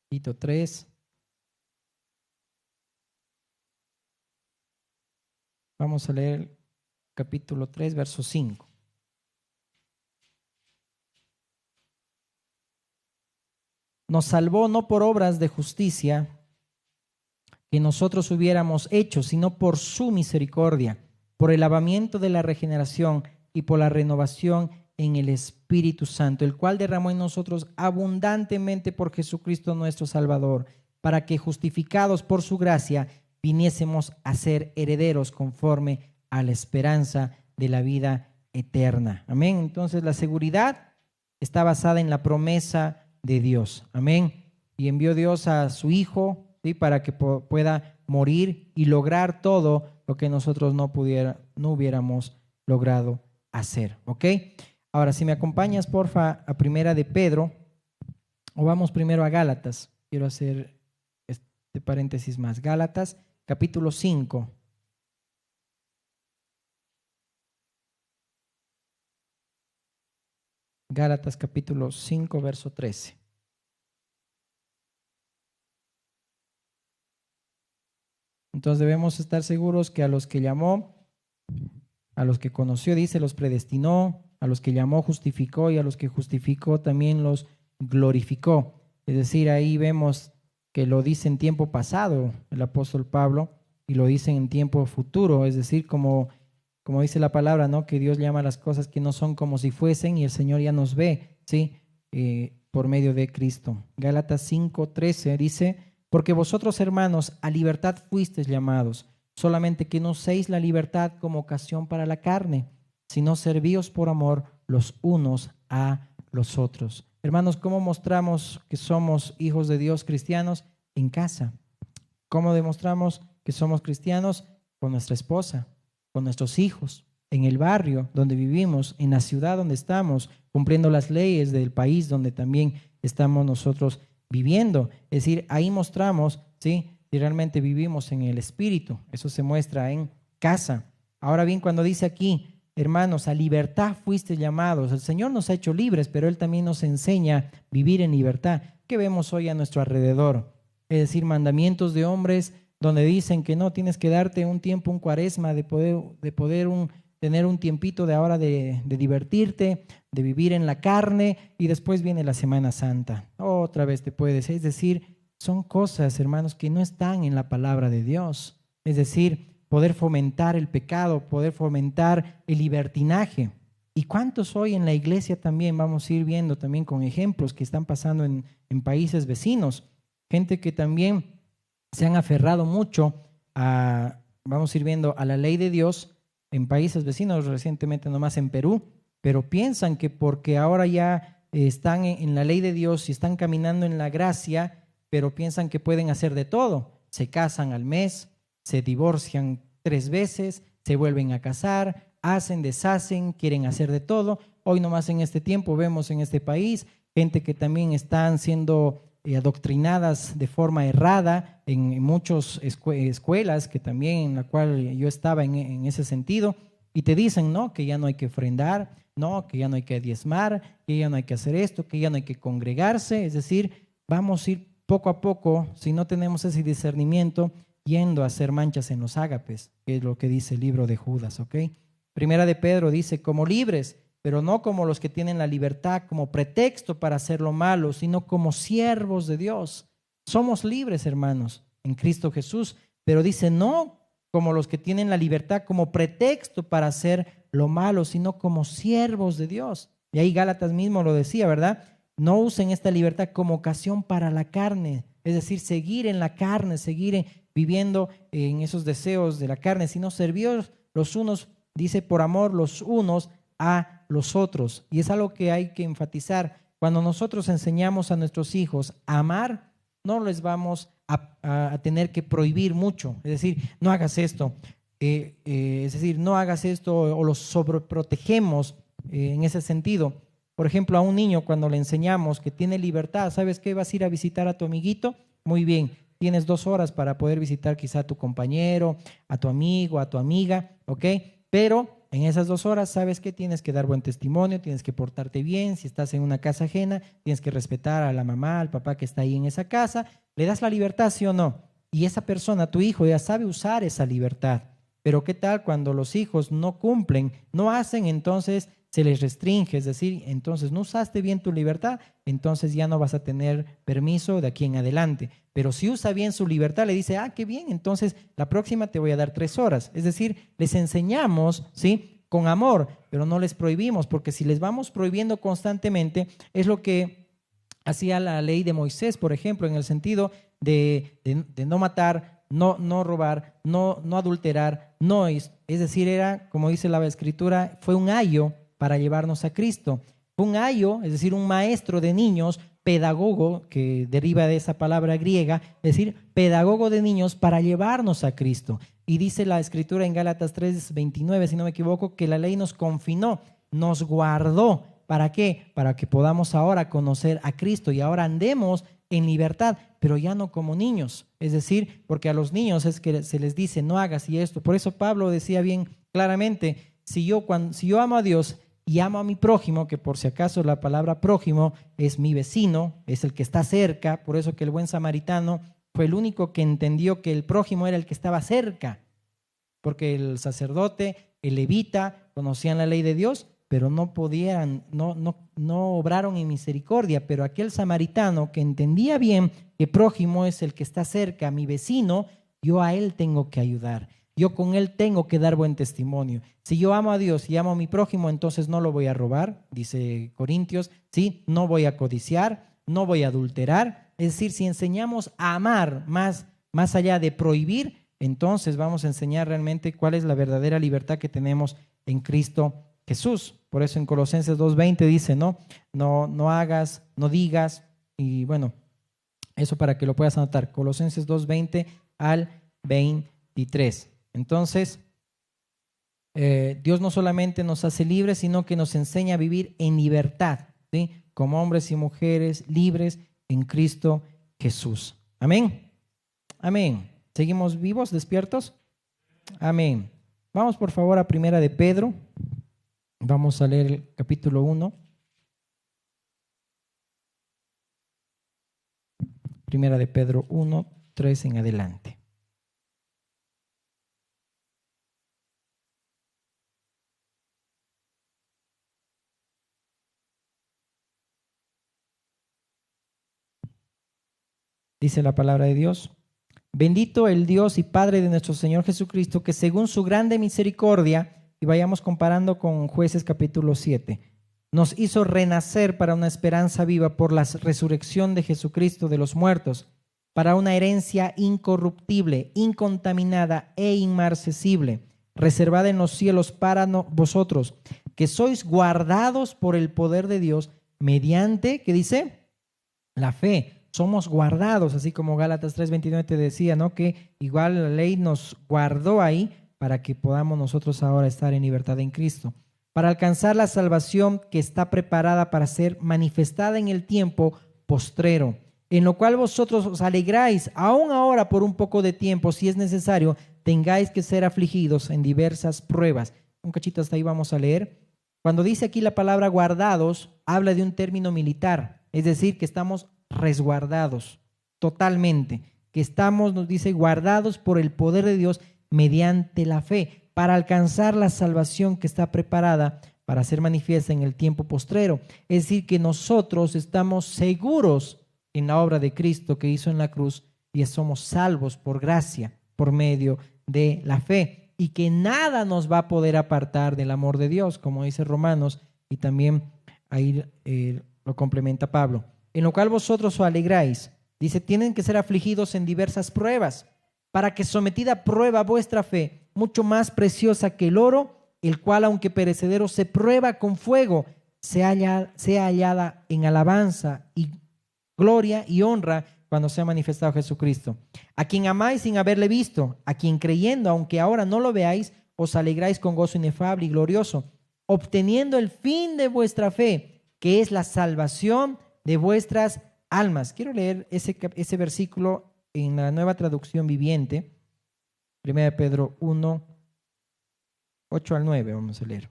Tito 3. Vamos a leer capítulo 3, verso 5. Nos salvó no por obras de justicia que nosotros hubiéramos hecho, sino por su misericordia, por el lavamiento de la regeneración y por la renovación en el Espíritu Santo, el cual derramó en nosotros abundantemente por Jesucristo nuestro Salvador, para que justificados por su gracia viniésemos a ser herederos conforme a la esperanza de la vida eterna. Amén. Entonces la seguridad está basada en la promesa de Dios. Amén. Y envió Dios a su Hijo, ¿sí? Para que pueda morir y lograr todo lo que nosotros no hubiéramos logrado hacer. ¿Ok? Ahora, si me acompañas, porfa, a primera de Pedro, o vamos primero a Gálatas. Quiero hacer este paréntesis más. Gálatas, capítulo 5. Gálatas, capítulo 5, verso 13. Entonces debemos estar seguros que a los que llamó, a los que conoció, dice, los predestinó, a los que llamó, justificó, y a los que justificó también los glorificó. Es decir, ahí vemos que lo dice en tiempo pasado el apóstol Pablo y lo dice en tiempo futuro, es decir, como dice la palabra, ¿no? Que Dios llama a las cosas que no son como si fuesen y el Señor ya nos ve, ¿sí? Por medio de Cristo. Gálatas 5:13 dice, porque vosotros, hermanos, a libertad fuisteis llamados, solamente que no uséis la libertad como ocasión para la carne, sino servíos por amor los unos a los otros. Hermanos, ¿cómo mostramos que somos hijos de Dios cristianos? En casa. ¿Cómo demostramos que somos cristianos? Con nuestra esposa, con nuestros hijos, en el barrio donde vivimos, en la ciudad donde estamos, cumpliendo las leyes del país donde también estamos nosotros viviendo. Es decir, ahí mostramos, ¿sí?, si realmente vivimos en el Espíritu. Eso se muestra en casa. Ahora bien, cuando dice aquí, hermanos, a libertad fuiste llamados. El Señor nos ha hecho libres, pero Él también nos enseña a vivir en libertad. ¿Qué vemos hoy a nuestro alrededor? Es decir, mandamientos de hombres donde dicen que no, tienes que darte un tiempo, un cuaresma, de poder tener un tiempito de ahora de divertirte, de vivir en la carne, y después viene la Semana Santa. Otra vez te puedes, es decir, son cosas, hermanos, que no están en la palabra de Dios. Es decir, poder fomentar el pecado, poder fomentar el libertinaje. ¿Y cuántos hoy en la iglesia también vamos a ir viendo también con ejemplos que están pasando en países vecinos? Gente que también se han aferrado mucho vamos a ir viendo, a la ley de Dios en países vecinos, recientemente nomás en Perú, pero piensan que porque ahora ya están en la ley de Dios y están caminando en la gracia, pero piensan que pueden hacer de todo. Se casan al mes, se divorcian 3 veces, se vuelven a casar, hacen, deshacen, quieren hacer de todo. Hoy nomás en este tiempo vemos en este país gente que también están siendo adoctrinadas de forma errada en muchas escuelas, que también en la cual yo estaba en ese sentido, y te dicen, no, que ya no hay que ofrendar, no, que ya no hay que diezmar, que ya no hay que hacer esto, que ya no hay que congregarse. Es decir, vamos a ir poco a poco, si no tenemos ese discernimiento, yendo a hacer manchas en los ágapes, que es lo que dice el libro de Judas, ¿ok? Primera de Pedro dice, como libres, pero no como los que tienen la libertad como pretexto para hacer lo malo, sino como siervos de Dios. Somos libres, hermanos, en Cristo Jesús, pero dice, no como los que tienen la libertad como pretexto para hacer lo malo, sino como siervos de Dios. Y ahí Gálatas mismo lo decía, ¿verdad? No usen esta libertad como ocasión para la carne, es decir, seguir en la carne, seguir viviendo en esos deseos de la carne, sino servir los unos, dice, por amor los unos a los otros. Y es algo que hay que enfatizar. Cuando nosotros enseñamos a nuestros hijos a amar, no les vamos a tener que prohibir mucho. Es decir, no hagas esto. Es decir, no hagas esto o los sobreprotegemos en ese sentido. Por ejemplo, a un niño cuando le enseñamos que tiene libertad, ¿sabes qué? Vas a ir a visitar a tu amiguito. Muy bien, tienes 2 horas para poder visitar quizá a tu compañero, a tu amigo, a tu amiga, ¿ok? Pero en esas 2 horas, ¿sabes qué? Tienes que dar buen testimonio, tienes que portarte bien. Si estás en una casa ajena, tienes que respetar a la mamá, al papá que está ahí en esa casa. ¿Le das la libertad, sí o no? Y esa persona, tu hijo, ya sabe usar esa libertad. Pero ¿qué tal cuando los hijos no cumplen, no hacen? Entonces se les restringe, es decir, entonces no usaste bien tu libertad, entonces ya no vas a tener permiso de aquí en adelante. Pero si usa bien su libertad, le dice, qué bien, entonces la próxima te voy a dar 3 horas. Es decir, les enseñamos, ¿sí?, con amor, pero no les prohibimos, porque si les vamos prohibiendo constantemente, es lo que hacía la ley de Moisés, por ejemplo, en el sentido de no matar, no robar, no adulterar, es decir, era, como dice la Escritura, fue un ayo para llevarnos a Cristo. Fue un ayo, es decir, un maestro de niños, pedagogo, que deriva de esa palabra griega, es decir, pedagogo de niños para llevarnos a Cristo. Y dice la Escritura en Gálatas 3:29, si no me equivoco, que la ley nos confinó, nos guardó. ¿Para qué? Para que podamos ahora conocer a Cristo y ahora andemos en libertad, pero ya no como niños. Es decir, porque a los niños es que se les dice no hagas y esto. Por eso Pablo decía bien claramente, si yo amo a Dios y amo a mi prójimo, que por si acaso la palabra prójimo es mi vecino, es el que está cerca, por eso que el buen samaritano fue el único que entendió que el prójimo era el que estaba cerca, porque el sacerdote, el levita, conocían la ley de Dios, pero no podían, no obraron en misericordia. Pero aquel samaritano que entendía bien que prójimo es el que está cerca, mi vecino, yo a él tengo que ayudar. Yo con él tengo que dar buen testimonio. Si yo amo a Dios y amo a mi prójimo, entonces no lo voy a robar, dice Corintios, ¿sí? No voy a codiciar, no voy a adulterar. Es decir, si enseñamos a amar más allá de prohibir, entonces vamos a enseñar realmente cuál es la verdadera libertad que tenemos en Cristo Jesús. Por eso en Colosenses 2:20 dice, no hagas, no digas, y bueno, eso para que lo puedas anotar, Colosenses 2:20 al 23. Entonces, Dios no solamente nos hace libres, sino que nos enseña a vivir en libertad, ¿sí? Como hombres y mujeres libres en Cristo Jesús. Amén. Amén. ¿Seguimos vivos, despiertos? Amén. Vamos por favor a Primera de Pedro. Vamos a leer el capítulo 1. Primera de Pedro 1:3 en adelante. Dice la palabra de Dios: bendito el Dios y Padre de nuestro Señor Jesucristo, que según su grande misericordia, y vayamos comparando con Jueces capítulo 7, nos hizo renacer para una esperanza viva por la resurrección de Jesucristo de los muertos, para una herencia incorruptible, incontaminada e inmarcesible, reservada en los cielos para vosotros, que sois guardados por el poder de Dios mediante, ¿qué dice? La fe. Somos guardados, así como Gálatas 3:29 te decía, ¿no? Que igual la ley nos guardó ahí para que podamos nosotros ahora estar en libertad en Cristo, para alcanzar la salvación que está preparada para ser manifestada en el tiempo postrero, en lo cual vosotros os alegráis, aún ahora por un poco de tiempo, si es necesario, tengáis que ser afligidos en diversas pruebas. Un cachito hasta ahí vamos a leer. Cuando dice aquí la palabra guardados, habla de un término militar, es decir, que estamos resguardados totalmente, que estamos, nos dice, guardados por el poder de Dios mediante la fe, para alcanzar la salvación que está preparada para ser manifiesta en el tiempo postrero. Es decir, que nosotros estamos seguros en la obra de Cristo que hizo en la cruz y somos salvos por gracia, por medio de la fe, y que nada nos va a poder apartar del amor de Dios, como dice Romanos, y también ahí lo complementa Pablo, en lo cual vosotros os alegráis. Dice, tienen que ser afligidos en diversas pruebas, para que sometida a prueba vuestra fe, mucho más preciosa que el oro, el cual aunque perecedero se prueba con fuego, sea hallada en alabanza y gloria y honra cuando sea manifestado Jesucristo, a quien amáis sin haberle visto, a quien creyendo, aunque ahora no lo veáis, os alegráis con gozo inefable y glorioso, obteniendo el fin de vuestra fe, que es la salvación de vuestras almas. Quiero leer ese versículo en la Nueva Traducción Viviente, 1 Pedro 1, 8 al 9, vamos a leer.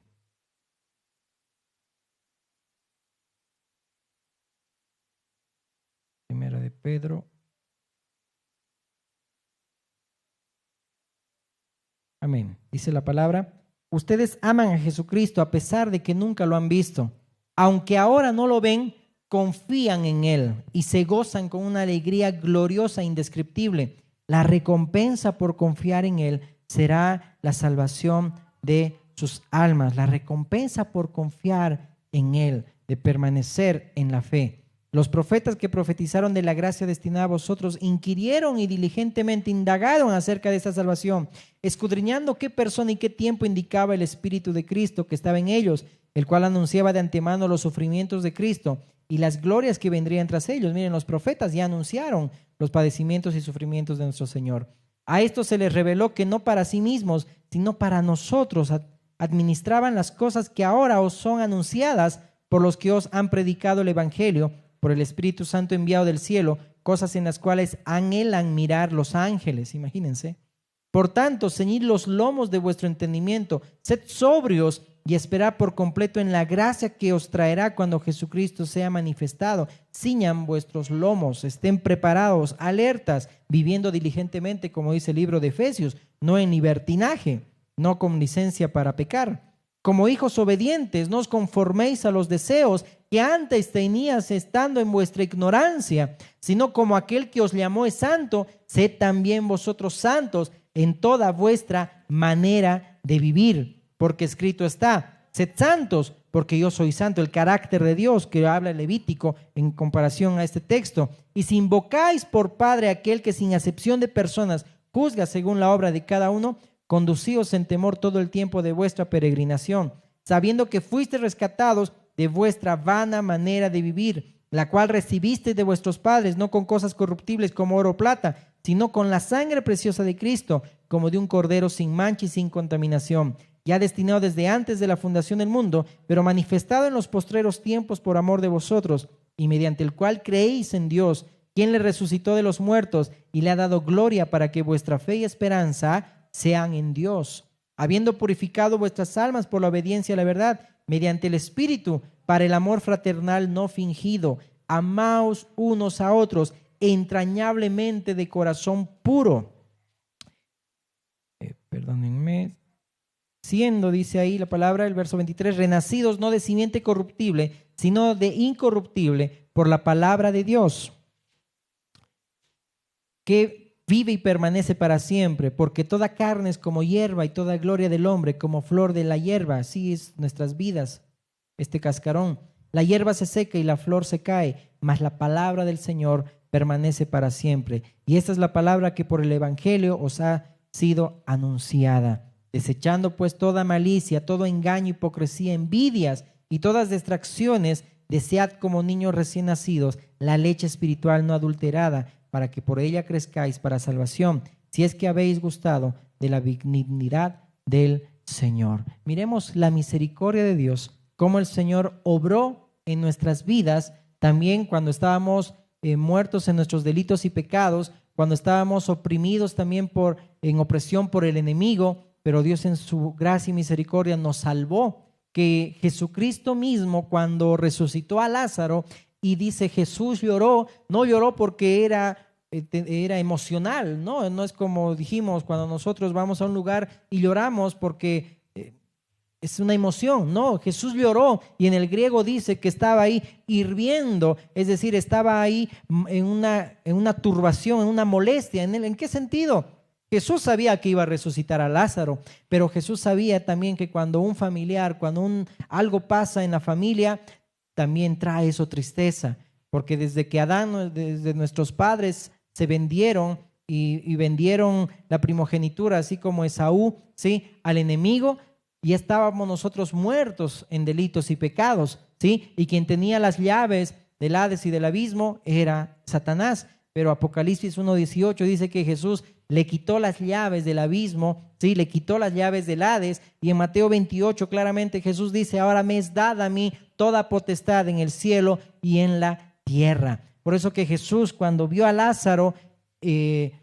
Primera de Pedro. Amén. Dice la palabra, ustedes aman a Jesucristo a pesar de que nunca lo han visto. Aunque ahora no lo ven, confían en Él y se gozan con una alegría gloriosa e indescriptible. La recompensa por confiar en Él será la salvación de sus almas. La recompensa por confiar en Él, de permanecer en la fe. Los profetas que profetizaron de la gracia destinada a vosotros inquirieron y diligentemente indagaron acerca de esta salvación, escudriñando qué persona y qué tiempo indicaba el Espíritu de Cristo que estaba en ellos, el cual anunciaba de antemano los sufrimientos de Cristo y las glorias que vendrían tras ellos. Miren, los profetas ya anunciaron los padecimientos y sufrimientos de nuestro Señor. A esto se les reveló que no para sí mismos, sino para nosotros administraban las cosas que ahora os son anunciadas por los que os han predicado el Evangelio, por el Espíritu Santo enviado del cielo, cosas en las cuales anhelan mirar los ángeles, imagínense. Por tanto, ceñid los lomos de vuestro entendimiento, sed sobrios y esperad por completo en la gracia que os traerá cuando Jesucristo sea manifestado. Ciñan vuestros lomos, estén preparados, alertas, viviendo diligentemente, como dice el libro de Efesios, no en libertinaje, no con licencia para pecar. Como hijos obedientes, no os conforméis a los deseos que antes tenías estando en vuestra ignorancia, sino como aquel que os llamó es santo, sed también vosotros santos en toda vuestra manera de vivir. Porque escrito está, sed santos, porque yo soy santo. El carácter de Dios que habla el Levítico en comparación a este texto. Y si invocáis por Padre a aquel que sin acepción de personas juzga según la obra de cada uno, conducíos en temor todo el tiempo de vuestra peregrinación, sabiendo que fuisteis rescatados de vuestra vana manera de vivir, la cual recibisteis de vuestros padres, no con cosas corruptibles como oro o plata, sino con la sangre preciosa de Cristo, como de un cordero sin mancha y sin contaminación, ya destinado desde antes de la fundación del mundo, pero manifestado en los postreros tiempos por amor de vosotros, y mediante el cual creéis en Dios, quien le resucitó de los muertos y le ha dado gloria, para que vuestra fe y esperanza sean en Dios, habiendo purificado vuestras almas por la obediencia a la verdad, mediante el Espíritu, para el amor fraternal no fingido. Amaos unos a otros entrañablemente de corazón puro. Perdónenme. Siendo, dice ahí la palabra, el verso 23, renacidos no de simiente corruptible, sino de incorruptible, por la palabra de Dios, que vive y permanece para siempre, porque toda carne es como hierba y toda gloria del hombre como flor de la hierba. Así es nuestras vidas, este cascarón. La hierba se seca y la flor se cae, mas la palabra del Señor permanece para siempre. Y esta es la palabra que por el Evangelio os ha sido anunciada. Desechando pues toda malicia, todo engaño, hipocresía, envidias y todas distracciones, desead como niños recién nacidos la leche espiritual no adulterada, para que por ella crezcáis para salvación, si es que habéis gustado de la benignidad del Señor. Miremos la misericordia de Dios, cómo el Señor obró en nuestras vidas, también cuando estábamos muertos en nuestros delitos y pecados, cuando estábamos oprimidos también en opresión por el enemigo, pero Dios en su gracia y misericordia nos salvó. Que Jesucristo mismo, cuando resucitó a Lázaro, y dice Jesús lloró, no lloró porque era emocional, ¿no? No es como dijimos cuando nosotros vamos a un lugar y lloramos porque es una emoción, no, Jesús lloró, y en el griego dice que estaba ahí hirviendo, es decir, estaba ahí en una turbación, en una molestia. ¿En qué sentido? Jesús sabía que iba a resucitar a Lázaro, pero Jesús sabía también que cuando un familiar, algo pasa en la familia, también trae eso tristeza, porque desde que Adán, desde nuestros padres se vendieron y vendieron la primogenitura, así como Esaú, ¿sí?, al enemigo, y estábamos nosotros muertos en delitos y pecados, ¿sí? Y quien tenía las llaves del Hades y del abismo era Satanás. Pero Apocalipsis 1:18 dice que Jesús le quitó las llaves del abismo, ¿sí? Le quitó las llaves del Hades. Y en Mateo 28 claramente Jesús dice: ahora me es dada a mí toda potestad en el cielo y en la tierra. Por eso que Jesús, cuando vio a Lázaro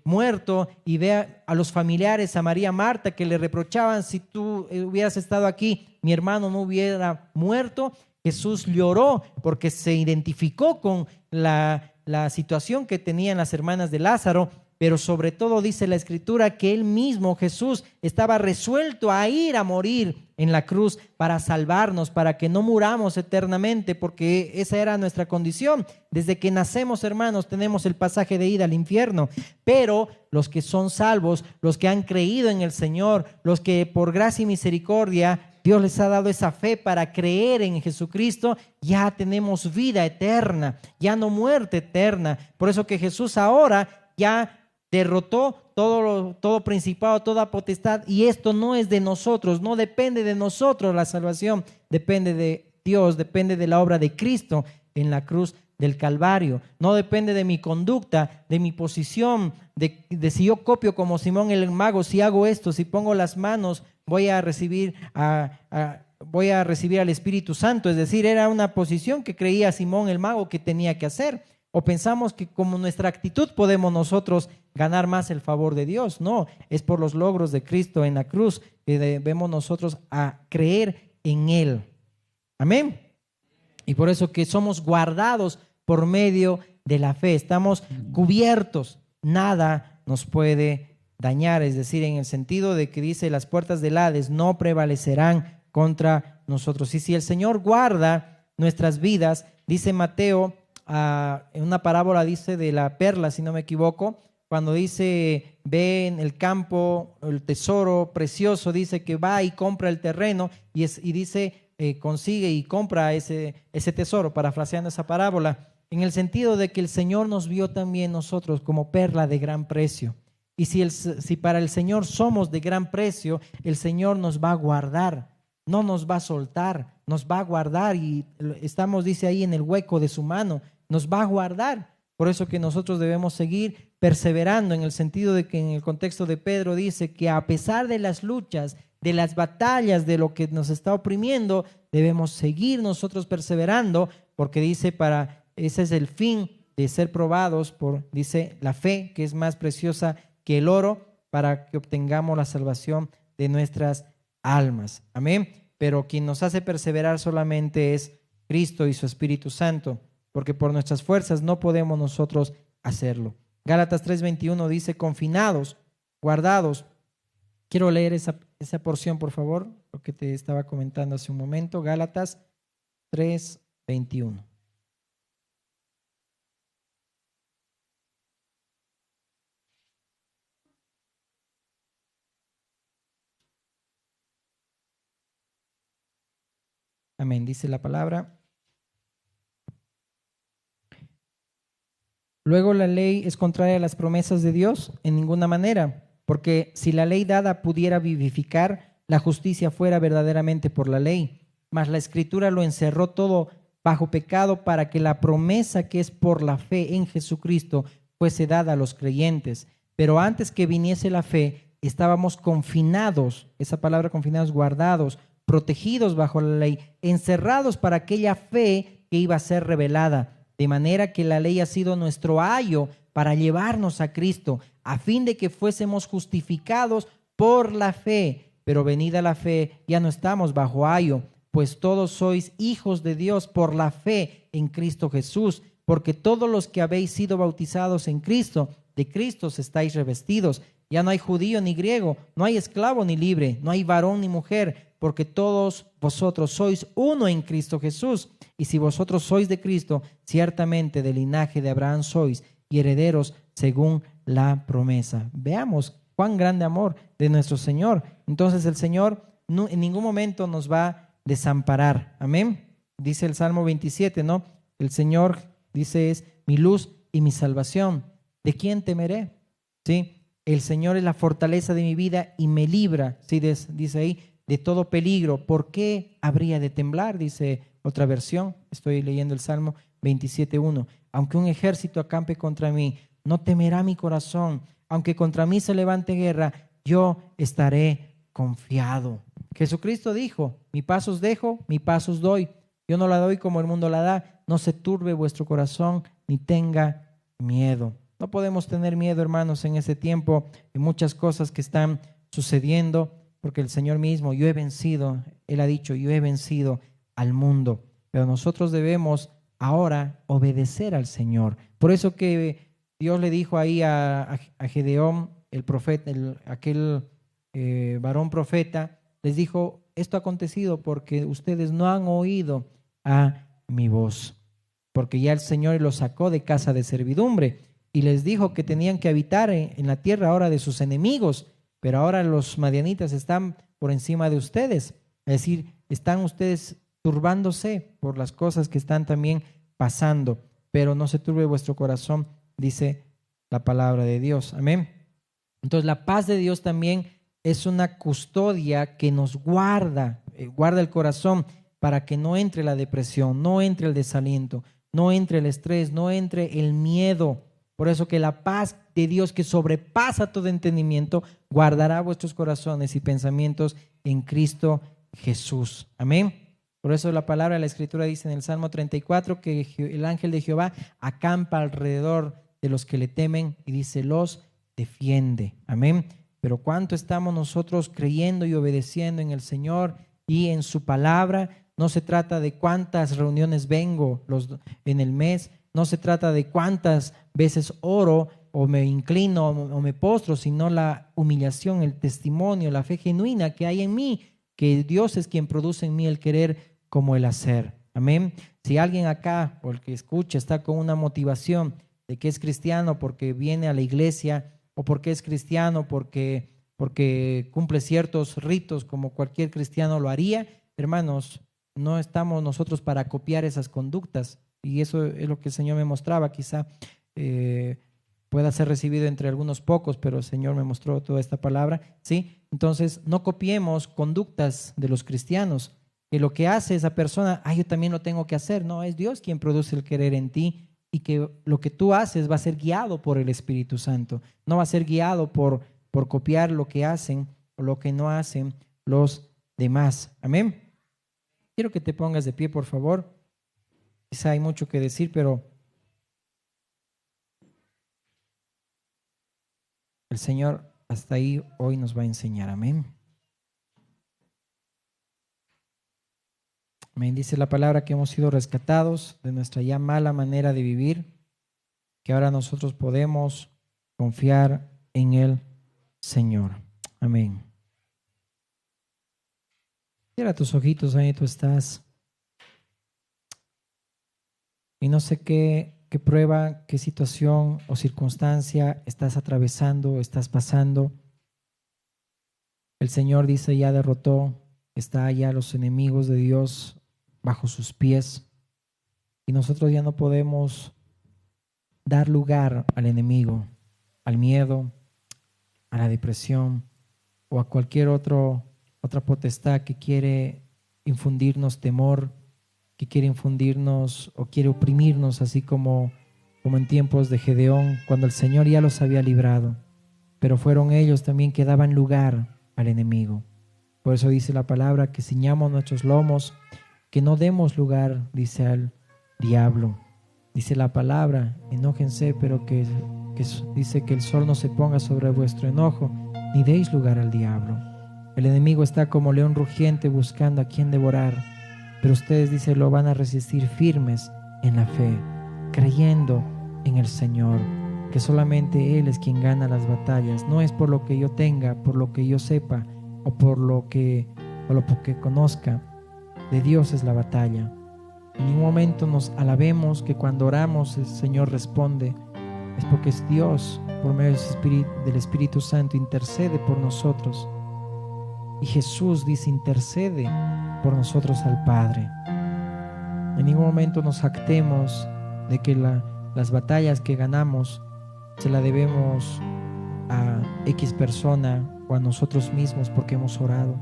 muerto, y ve a los familiares, a María, Marta, que le reprochaban: si tú hubieras estado aquí, mi hermano no hubiera muerto. Jesús lloró porque se identificó con la situación que tenían las hermanas de Lázaro, pero sobre todo dice la Escritura que él mismo, Jesús, estaba resuelto a ir a morir en la cruz para salvarnos, para que no muramos eternamente, porque esa era nuestra condición. Desde que nacemos, hermanos, tenemos el pasaje de ida al infierno, pero los que son salvos, los que han creído en el Señor, los que por gracia y misericordia Dios les ha dado esa fe para creer en Jesucristo, ya tenemos vida eterna, ya no muerte eterna. Por eso que Jesús ahora ya derrotó todo principado, toda potestad, y esto no es de nosotros, no depende de nosotros la salvación, depende de Dios, depende de la obra de Cristo en la cruz del Calvario. No depende de mi conducta, de mi posición, de si yo copio como Simón el mago, si hago esto, si pongo las manos, voy a recibir al Espíritu Santo. Es decir, era una posición que creía Simón el mago que tenía que hacer. O pensamos que como nuestra actitud podemos nosotros ganar más el favor de Dios. No, es por los logros de Cristo en la cruz que debemos nosotros a creer en Él. Amén. Y por eso que somos guardados por medio de la fe. Estamos cubiertos. Nada nos puede dañar. Es decir, en el sentido de que dice: las puertas del Hades no prevalecerán contra nosotros. Y si el Señor guarda nuestras vidas, dice Mateo, en una parábola dice de la perla, si no me equivoco, cuando dice: ve en el campo el tesoro precioso, dice que va y compra el terreno, y dice consigue y compra ese tesoro, parafraseando esa parábola, en el sentido de que el Señor nos vio también nosotros como perla de gran precio. Y si para el Señor somos de gran precio, el Señor nos va a guardar, no nos va a soltar, nos va a guardar, y estamos, dice ahí, en el hueco de su mano, nos va a guardar. Por eso que nosotros debemos seguir perseverando, en el sentido de que en el contexto de Pedro dice que a pesar de las luchas, de las batallas, de lo que nos está oprimiendo, debemos seguir nosotros perseverando, porque dice, ese es el fin de ser probados dice, la fe, que es más preciosa que el oro, para que obtengamos la salvación de nuestras almas. Amén. Pero quien nos hace perseverar solamente es Cristo y su Espíritu Santo, porque por nuestras fuerzas no podemos nosotros hacerlo. Gálatas 3:21 dice: confinados, guardados. Quiero leer esa porción, por favor, lo que te estaba comentando hace un momento. Gálatas 3:21. Amén, dice la palabra. Luego, ¿la ley es contraria a las promesas de Dios? En ninguna manera. Porque si la ley dada pudiera vivificar, la justicia fuera verdaderamente por la ley. Mas la Escritura lo encerró todo bajo pecado para que la promesa que es por la fe en Jesucristo fuese dada a los creyentes. Pero antes que viniese la fe, estábamos confinados, esa palabra confinados, guardados, protegidos bajo la ley, encerrados para aquella fe que iba a ser revelada. De manera que la ley ha sido nuestro ayo para llevarnos a Cristo, a fin de que fuésemos justificados por la fe. Pero venida la fe, ya no estamos bajo ayo, pues todos sois hijos de Dios por la fe en Cristo Jesús, porque todos los que habéis sido bautizados en Cristo, de Cristo estáis revestidos. Ya no hay judío ni griego, no hay esclavo ni libre, no hay varón ni mujer, porque todos vosotros sois uno en Cristo Jesús. Y si vosotros sois de Cristo, ciertamente del linaje de Abraham sois y herederos según la promesa. Veamos cuán grande amor de nuestro Señor. Entonces el Señor en ningún momento nos va a desamparar. Amén. Dice el Salmo 27, ¿no? El Señor, dice, es mi luz y mi salvación. ¿De quién temeré? ¿Sí? El Señor es la fortaleza de mi vida y me libra, ¿sí? Dice ahí, de todo peligro. ¿Por qué habría de temblar? Dice otra versión. Estoy leyendo el Salmo 27:1. Aunque un ejército acampe contra mí, no temerá mi corazón. Aunque contra mí se levante guerra, yo estaré confiado. Jesucristo dijo, mi paz os dejo, mi paz os doy. Yo no la doy como el mundo la da. No se turbe vuestro corazón, ni tenga miedo. No podemos tener miedo, hermanos, en este tiempo, en muchas cosas que están sucediendo, porque el Señor mismo, yo he vencido, Él ha dicho, yo he vencido al mundo. Pero nosotros debemos ahora obedecer al Señor. Por eso que Dios le dijo ahí a Gedeón, el profeta, aquel varón profeta, les dijo, esto ha acontecido porque ustedes no han oído a mi voz. Porque ya el Señor los sacó de casa de servidumbre y les dijo que tenían que habitar en la tierra ahora de sus enemigos, pero ahora los madianitas están por encima de ustedes. Es decir, están ustedes turbándose por las cosas que están también pasando, pero no se turbe vuestro corazón, dice la palabra de Dios. Amén. Entonces la paz de Dios también es una custodia que nos guarda el corazón para que no entre la depresión, no entre el desaliento, no entre el estrés, no entre el miedo. Por eso que la paz de Dios que sobrepasa todo entendimiento guardará vuestros corazones y pensamientos en Cristo Jesús. Amén. Por eso la palabra de la Escritura dice en el Salmo 34 que el ángel de Jehová acampa alrededor de los que le temen y dice, los defiende. Amén. Pero ¿cuánto estamos nosotros creyendo y obedeciendo en el Señor y en su palabra? No se trata de cuántas reuniones vengo en el mes, no se trata de cuántas veces oro o me inclino o me postro, sino la humillación, el testimonio, la fe genuina que hay en mí, que Dios es quien produce en mí el querer como el hacer. Amén. Si alguien acá, o el que escucha, está con una motivación de que es cristiano porque viene a la iglesia o porque es cristiano porque cumple ciertos ritos como cualquier cristiano lo haría, hermanos, no estamos nosotros para copiar esas conductas. Y eso es lo que el Señor me mostraba. Quizá pueda ser recibido entre algunos pocos, pero el Señor me mostró toda esta palabra, ¿sí? Entonces, no copiemos conductas de los cristianos, que lo que hace esa persona, yo también lo tengo que hacer. No, es Dios quien produce el querer en ti y que lo que tú haces va a ser guiado por el Espíritu Santo. No va a ser guiado por copiar lo que hacen o lo que no hacen los demás. Amén. Quiero que te pongas de pie, por favor. Quizá hay mucho que decir, pero el Señor hasta ahí hoy nos va a enseñar. Amén. Amén. Dice la palabra que hemos sido rescatados de nuestra ya mala manera de vivir, que ahora nosotros podemos confiar en el Señor. Amén. Cierra tus ojitos, ahí tú estás. Y no sé qué prueba, qué situación o circunstancia estás atravesando, estás pasando. El Señor dice, ya derrotó, está allá los enemigos de Dios bajo sus pies. Y nosotros ya no podemos dar lugar al enemigo, al miedo, a la depresión o a cualquier otra potestad que quiere infundirnos temor, que quiere infundirnos o quiere oprimirnos, así como en tiempos de Gedeón, cuando el Señor ya los había librado, pero fueron ellos también que daban lugar al enemigo. Por eso dice la palabra que ciñamos nuestros lomos, que no demos lugar, dice, al diablo. Dice la palabra, enójense, pero que dice que el sol no se ponga sobre vuestro enojo, ni deis lugar al diablo. El enemigo está como león rugiente buscando a quien devorar, pero ustedes, dice, lo van a resistir firmes en la fe, creyendo en el Señor, que solamente Él es quien gana las batallas. No es por lo que yo tenga, por lo que yo sepa o por lo que conozca. De Dios es la batalla. En ningún momento nos alabemos que cuando oramos el Señor responde. Es porque es Dios, por medio del Espíritu Santo, intercede por nosotros. Y Jesús dice, intercede por nosotros al Padre. En ningún momento nos jactemos de que las batallas que ganamos se la debemos a X persona o a nosotros mismos porque hemos orado.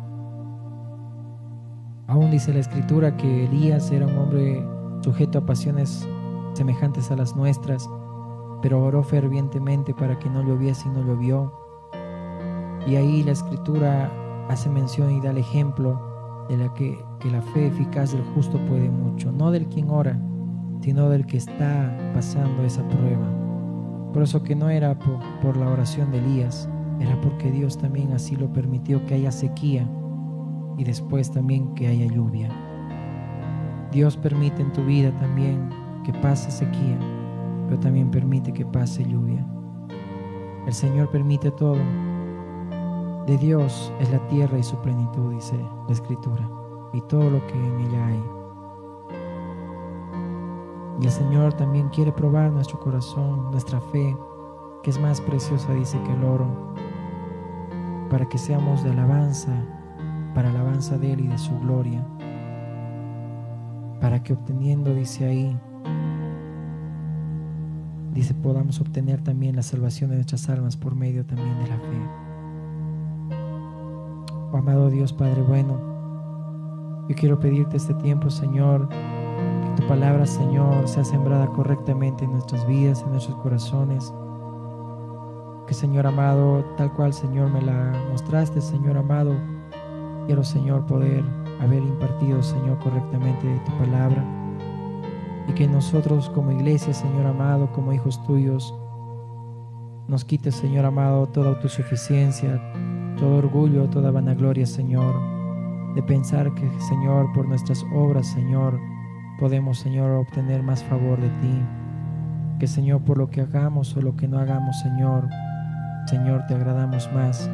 Aún dice la Escritura que Elías era un hombre sujeto a pasiones semejantes a las nuestras, pero oró fervientemente para que no lloviese y no llovió. Y ahí la Escritura hace mención y da el ejemplo de que la fe eficaz del justo puede mucho, no del quien ora, sino del que está pasando esa prueba. Por eso que no era por la oración de Elías, era porque Dios también así lo permitió, que haya sequía y después también que haya lluvia. Dios permite en tu vida también que pase sequía, pero también permite que pase lluvia. El Señor permite todo. De Dios es la tierra y su plenitud, dice la Escritura, y todo lo que en ella hay. Y el Señor también quiere probar nuestro corazón, nuestra fe, que es más preciosa, dice, que el oro, para que seamos de alabanza, para alabanza de Él y de su gloria, para que obteniendo, dice ahí, dice, podamos obtener también la salvación de nuestras almas por medio también de la fe. Oh, amado Dios, Padre bueno, yo quiero pedirte este tiempo, Señor, que tu palabra, Señor, sea sembrada correctamente en nuestras vidas, en nuestros corazones. Que, Señor amado, tal cual, Señor, me la mostraste, Señor amado, quiero, Señor, poder haber impartido, Señor, correctamente tu palabra. Y que nosotros como iglesia, Señor amado, como hijos tuyos, nos quites, Señor amado, toda autosuficiencia, todo orgullo, toda vanagloria, Señor, de pensar que, Señor, por nuestras obras, Señor, podemos, Señor, obtener más favor de ti. Que, Señor, por lo que hagamos o lo que no hagamos, Señor, te agradamos más.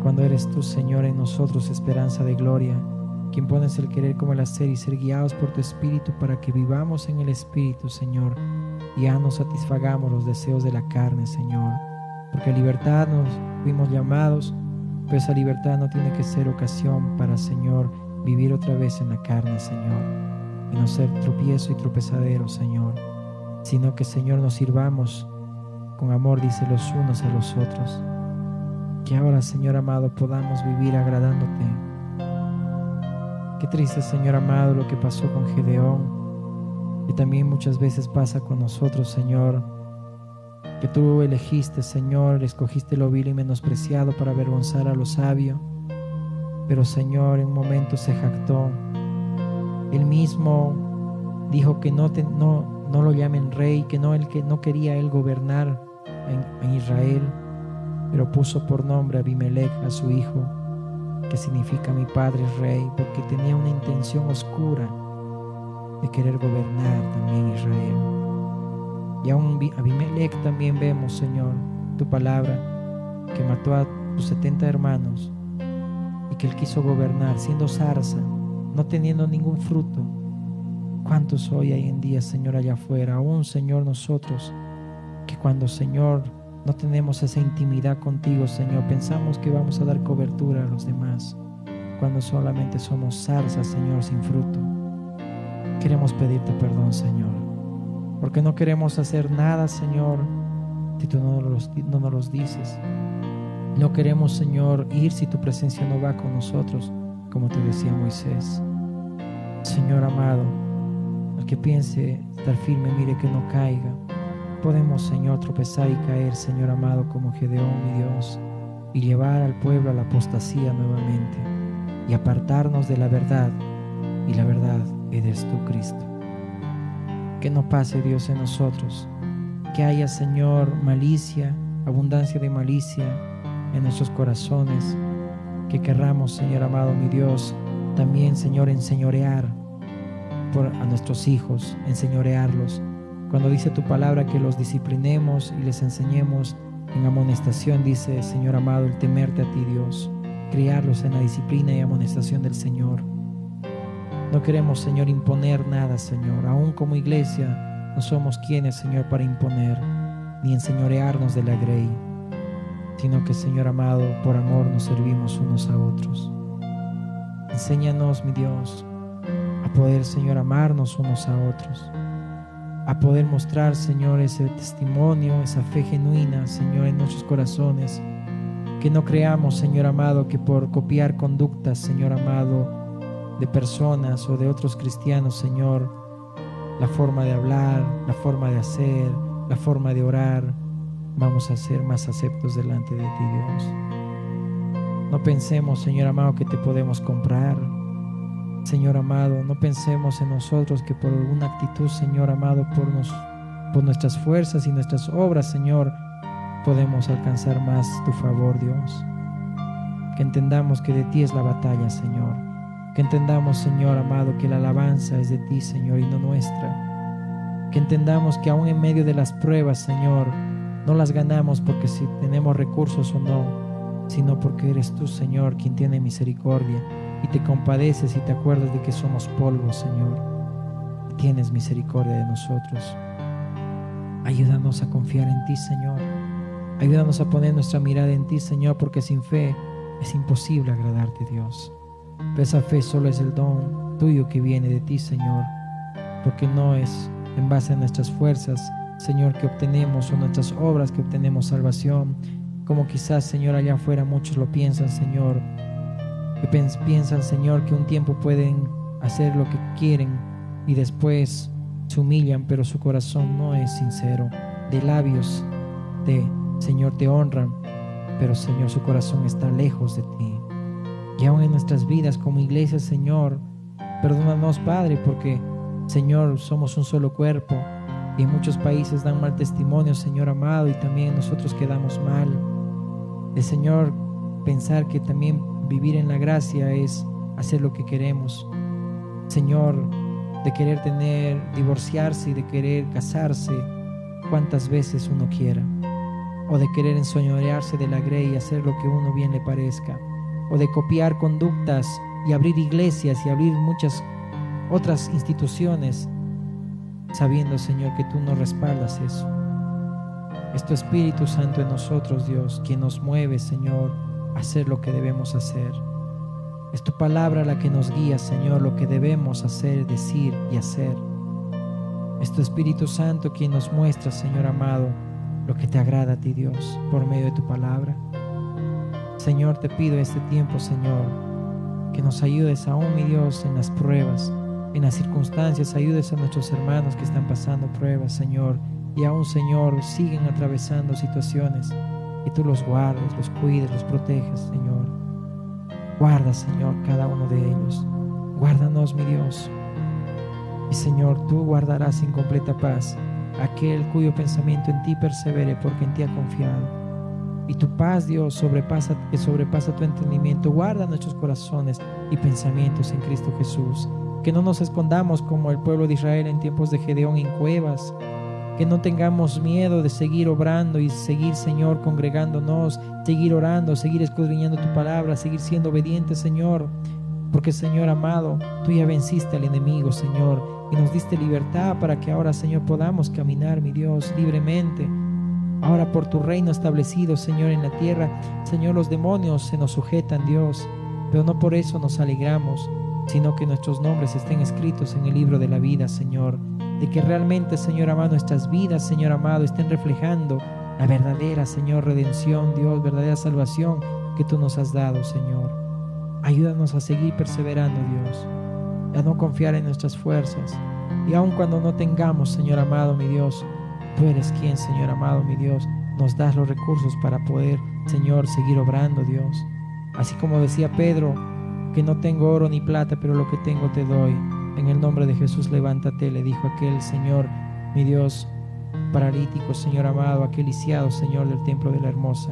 Cuando eres tú, Señor, en nosotros esperanza de gloria, quien pones el querer como el hacer y ser guiados por tu Espíritu para que vivamos en el Espíritu, Señor, y ya no satisfagamos los deseos de la carne, Señor. Porque a libertad nos fuimos llamados, pero esa libertad no tiene que ser ocasión para, Señor, vivir otra vez en la carne, Señor, y no ser tropiezo y tropezadero, Señor, sino que, Señor, nos sirvamos con amor, dice, los unos a los otros. Que ahora, Señor amado, podamos vivir agradándote. Qué triste, Señor amado, lo que pasó con Gedeón, que también muchas veces pasa con nosotros, Señor, que tú elegiste, Señor, escogiste lo vil y menospreciado para avergonzar a lo sabio, pero, Señor, en un momento se jactó. Él mismo dijo que no lo llamen rey, que no quería él gobernar en Israel, pero puso por nombre a Abimelech a su hijo, que significa mi padre es rey, porque tenía una intención oscura de querer gobernar también Israel. Y aún Abimelech también vemos, Señor, tu palabra, que mató a sus 70 hermanos y que él quiso gobernar siendo zarza, no teniendo ningún fruto. ¿Cuántos hoy hay en día, Señor, allá afuera? Aún, Señor, nosotros, que cuando, Señor, no tenemos esa intimidad contigo, Señor, pensamos que vamos a dar cobertura a los demás, cuando solamente somos zarzas, Señor, sin fruto. Queremos pedirte perdón, Señor, porque no queremos hacer nada, Señor, si tú no nos los dices. No queremos, Señor, ir si tu presencia no va con nosotros, como te decía Moisés. Señor amado, el que piense estar firme, mire que no caiga. Podemos, Señor, tropezar y caer, Señor amado, como Gedeón, mi Dios, y llevar al pueblo a la apostasía nuevamente y apartarnos de la verdad, y la verdad eres tú, Cristo. Que no pase, Dios, en nosotros, que haya, Señor, malicia, abundancia de malicia en nuestros corazones, que querramos, Señor amado, mi Dios, también, Señor, enseñorear a nuestros hijos, enseñorearlos. Cuando dice tu palabra que los disciplinemos y les enseñemos en amonestación, dice, Señor amado, el temerte a ti, Dios, criarlos en la disciplina y amonestación del Señor. No queremos, Señor, imponer nada, Señor. Aún como iglesia no somos quienes, Señor, para imponer ni enseñorearnos de la grey, sino que, Señor amado, por amor nos servimos unos a otros. Enséñanos, mi Dios, a poder, Señor, amarnos unos a otros, a poder mostrar, Señor, ese testimonio, esa fe genuina, Señor, en nuestros corazones. Que no creamos, Señor amado, que por copiar conductas, Señor amado, de personas o de otros cristianos, Señor, la forma de hablar, la forma de hacer, la forma de orar, vamos a ser más aceptos delante de ti, Dios. No pensemos, Señor amado, que te podemos comprar. Señor amado, no pensemos en nosotros que por alguna actitud, Señor amado, por nuestras fuerzas y nuestras obras, Señor, podemos alcanzar más tu favor, Dios. Que entendamos que de ti es la batalla, Señor. Que entendamos, Señor amado, que la alabanza es de ti, Señor, y no nuestra. Que entendamos que aún en medio de las pruebas, Señor, no las ganamos porque si tenemos recursos o no, sino porque eres tú, Señor, quien tiene misericordia y te compadeces y te acuerdas de que somos polvo, Señor. Y tienes misericordia de nosotros. Ayúdanos a confiar en ti, Señor. Ayúdanos a poner nuestra mirada en ti, Señor, porque sin fe es imposible agradarte, Dios. Pero esa fe solo es el don tuyo que viene de ti, Señor, porque no es en base a nuestras fuerzas, Señor, que obtenemos, o nuestras obras que obtenemos salvación, como quizás, Señor, allá afuera muchos lo piensan, Señor, que piensan, Señor, que un tiempo pueden hacer lo que quieren y después se humillan, pero su corazón no es sincero. De labios, Señor, te honran, pero, Señor, su corazón está lejos de ti. Y aún en nuestras vidas como iglesia, Señor, perdónanos, Padre, porque, Señor, somos un solo cuerpo y en muchos países dan mal testimonio, Señor amado, y también nosotros quedamos mal. El Señor, pensar que también vivir en la gracia es hacer lo que queremos, Señor, de querer divorciarse y de querer casarse cuantas veces uno quiera, o de querer enseñorearse de la grey y hacer lo que uno bien le parezca, o de copiar conductas y abrir iglesias y abrir muchas otras instituciones, sabiendo, Señor, que tú no respaldas eso. Es tu Espíritu Santo en nosotros, Dios, quien nos mueve, Señor, a hacer lo que debemos hacer. Es tu palabra la que nos guía, Señor, lo que debemos hacer, decir y hacer. Es tu Espíritu Santo quien nos muestra, Señor amado, lo que te agrada a ti, Dios, por medio de tu palabra. Señor, te pido este tiempo, Señor, que nos ayudes aún, mi Dios, en las pruebas, en las circunstancias. Ayudes a nuestros hermanos que están pasando pruebas, Señor, y aún, Señor, siguen atravesando situaciones, y tú los guardes, los cuides, los proteges, Señor. Guarda, Señor, cada uno de ellos. Guárdanos, mi Dios. Y, Señor, tú guardarás en completa paz aquel cuyo pensamiento en ti persevere, porque en ti ha confiado. Y tu paz, Dios, que sobrepasa tu entendimiento, guarda nuestros corazones y pensamientos en Cristo Jesús. Que no nos escondamos como el pueblo de Israel en tiempos de Gedeón en cuevas. Que no tengamos miedo de seguir obrando y seguir, Señor, congregándonos, seguir orando, seguir escudriñando tu palabra, seguir siendo obedientes, Señor. Porque, Señor amado, tú ya venciste al enemigo, Señor, y nos diste libertad para que ahora, Señor, podamos caminar, mi Dios, libremente. Ahora por tu reino establecido, Señor, en la tierra, Señor, los demonios se nos sujetan, Dios, pero no por eso nos alegramos, sino que nuestros nombres estén escritos en el libro de la vida, Señor. De que realmente, Señor amado, nuestras vidas, Señor amado, estén reflejando la verdadera, Señor, redención, Dios, verdadera salvación que tú nos has dado, Señor. Ayúdanos a seguir perseverando, Dios, a no confiar en nuestras fuerzas. Y aun cuando no tengamos, Señor amado, mi Dios, tú eres quien, Señor amado, mi Dios, nos das los recursos para poder, Señor, seguir obrando, Dios. Así como decía Pedro, que no tengo oro ni plata, pero lo que tengo te doy. En el nombre de Jesús, levántate, le dijo aquel Señor, mi Dios, paralítico, Señor amado, aquel lisiado, Señor, del templo de la Hermosa.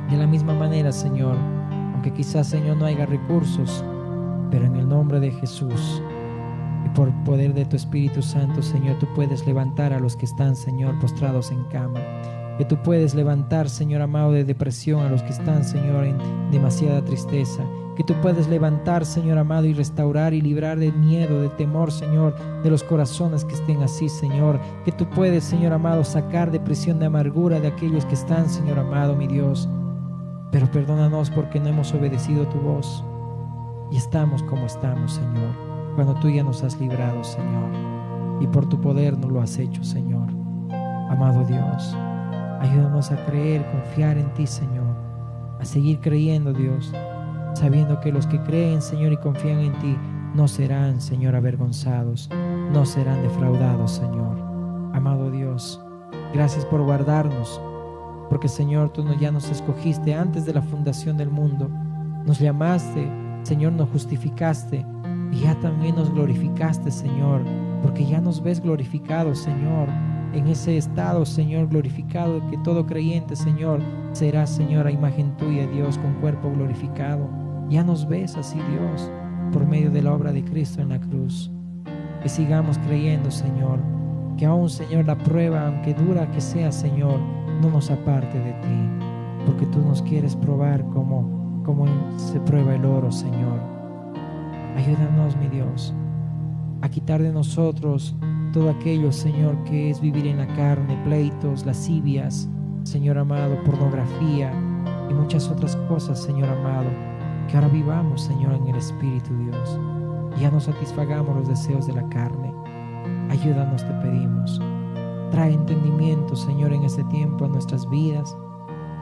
De la misma manera, Señor, aunque quizás, Señor, no haya recursos, pero en el nombre de Jesús y por poder de tu Espíritu Santo, Señor, tú puedes levantar a los que están, Señor, postrados en cama. Que tú puedes levantar, Señor amado, de depresión a los que están, Señor, en demasiada tristeza. Que tú puedes levantar, Señor amado, y restaurar y librar de miedo, de temor, Señor, de los corazones que estén así, Señor. Que tú puedes, Señor amado, sacar de prisión de amargura de aquellos que están, Señor amado, mi Dios. Pero perdónanos porque no hemos obedecido tu voz y estamos como estamos, Señor, cuando tú ya nos has librado, Señor, y por tu poder nos lo has hecho, Señor. Amado Dios, ayúdanos a creer, confiar en ti, Señor, a seguir creyendo, Dios, sabiendo que los que creen, Señor, y confían en ti no serán, Señor, avergonzados, no serán defraudados, Señor. Amado Dios, gracias por guardarnos, porque, Señor, tú ya nos escogiste antes de la fundación del mundo, nos llamaste, Señor, nos justificaste y ya también nos glorificaste, Señor, porque ya nos ves glorificados, Señor, en ese estado, Señor, glorificado, que todo creyente, Señor, será, Señor, a imagen tuya, Dios, con cuerpo glorificado. Ya nos ves así, Dios, por medio de la obra de Cristo en la cruz. Que sigamos creyendo, Señor, que aún, Señor, la prueba, aunque dura que sea, Señor, no nos aparte de ti, porque tú nos quieres probar como se prueba el oro, Señor. Ayúdanos, mi Dios, a quitar de nosotros todo aquello, Señor, que es vivir en la carne, pleitos, lascivias, Señor amado, pornografía y muchas otras cosas, Señor amado, que ahora vivamos, Señor, en el Espíritu, Dios, y ya no satisfagamos los deseos de la carne. Ayúdanos, te pedimos. Trae entendimiento, Señor, en este tiempo a nuestras vidas,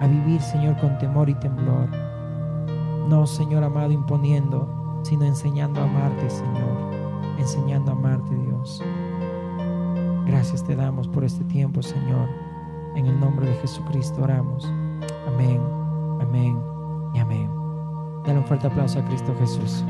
a vivir, Señor, con temor y temblor. No, Señor amado, imponiendo, sino enseñando a amarte, Señor, enseñando a amarte, Dios. Gracias te damos por este tiempo, Señor. En el nombre de Jesucristo oramos. Amén, amén y amén. Dale un fuerte aplauso a Cristo Jesús.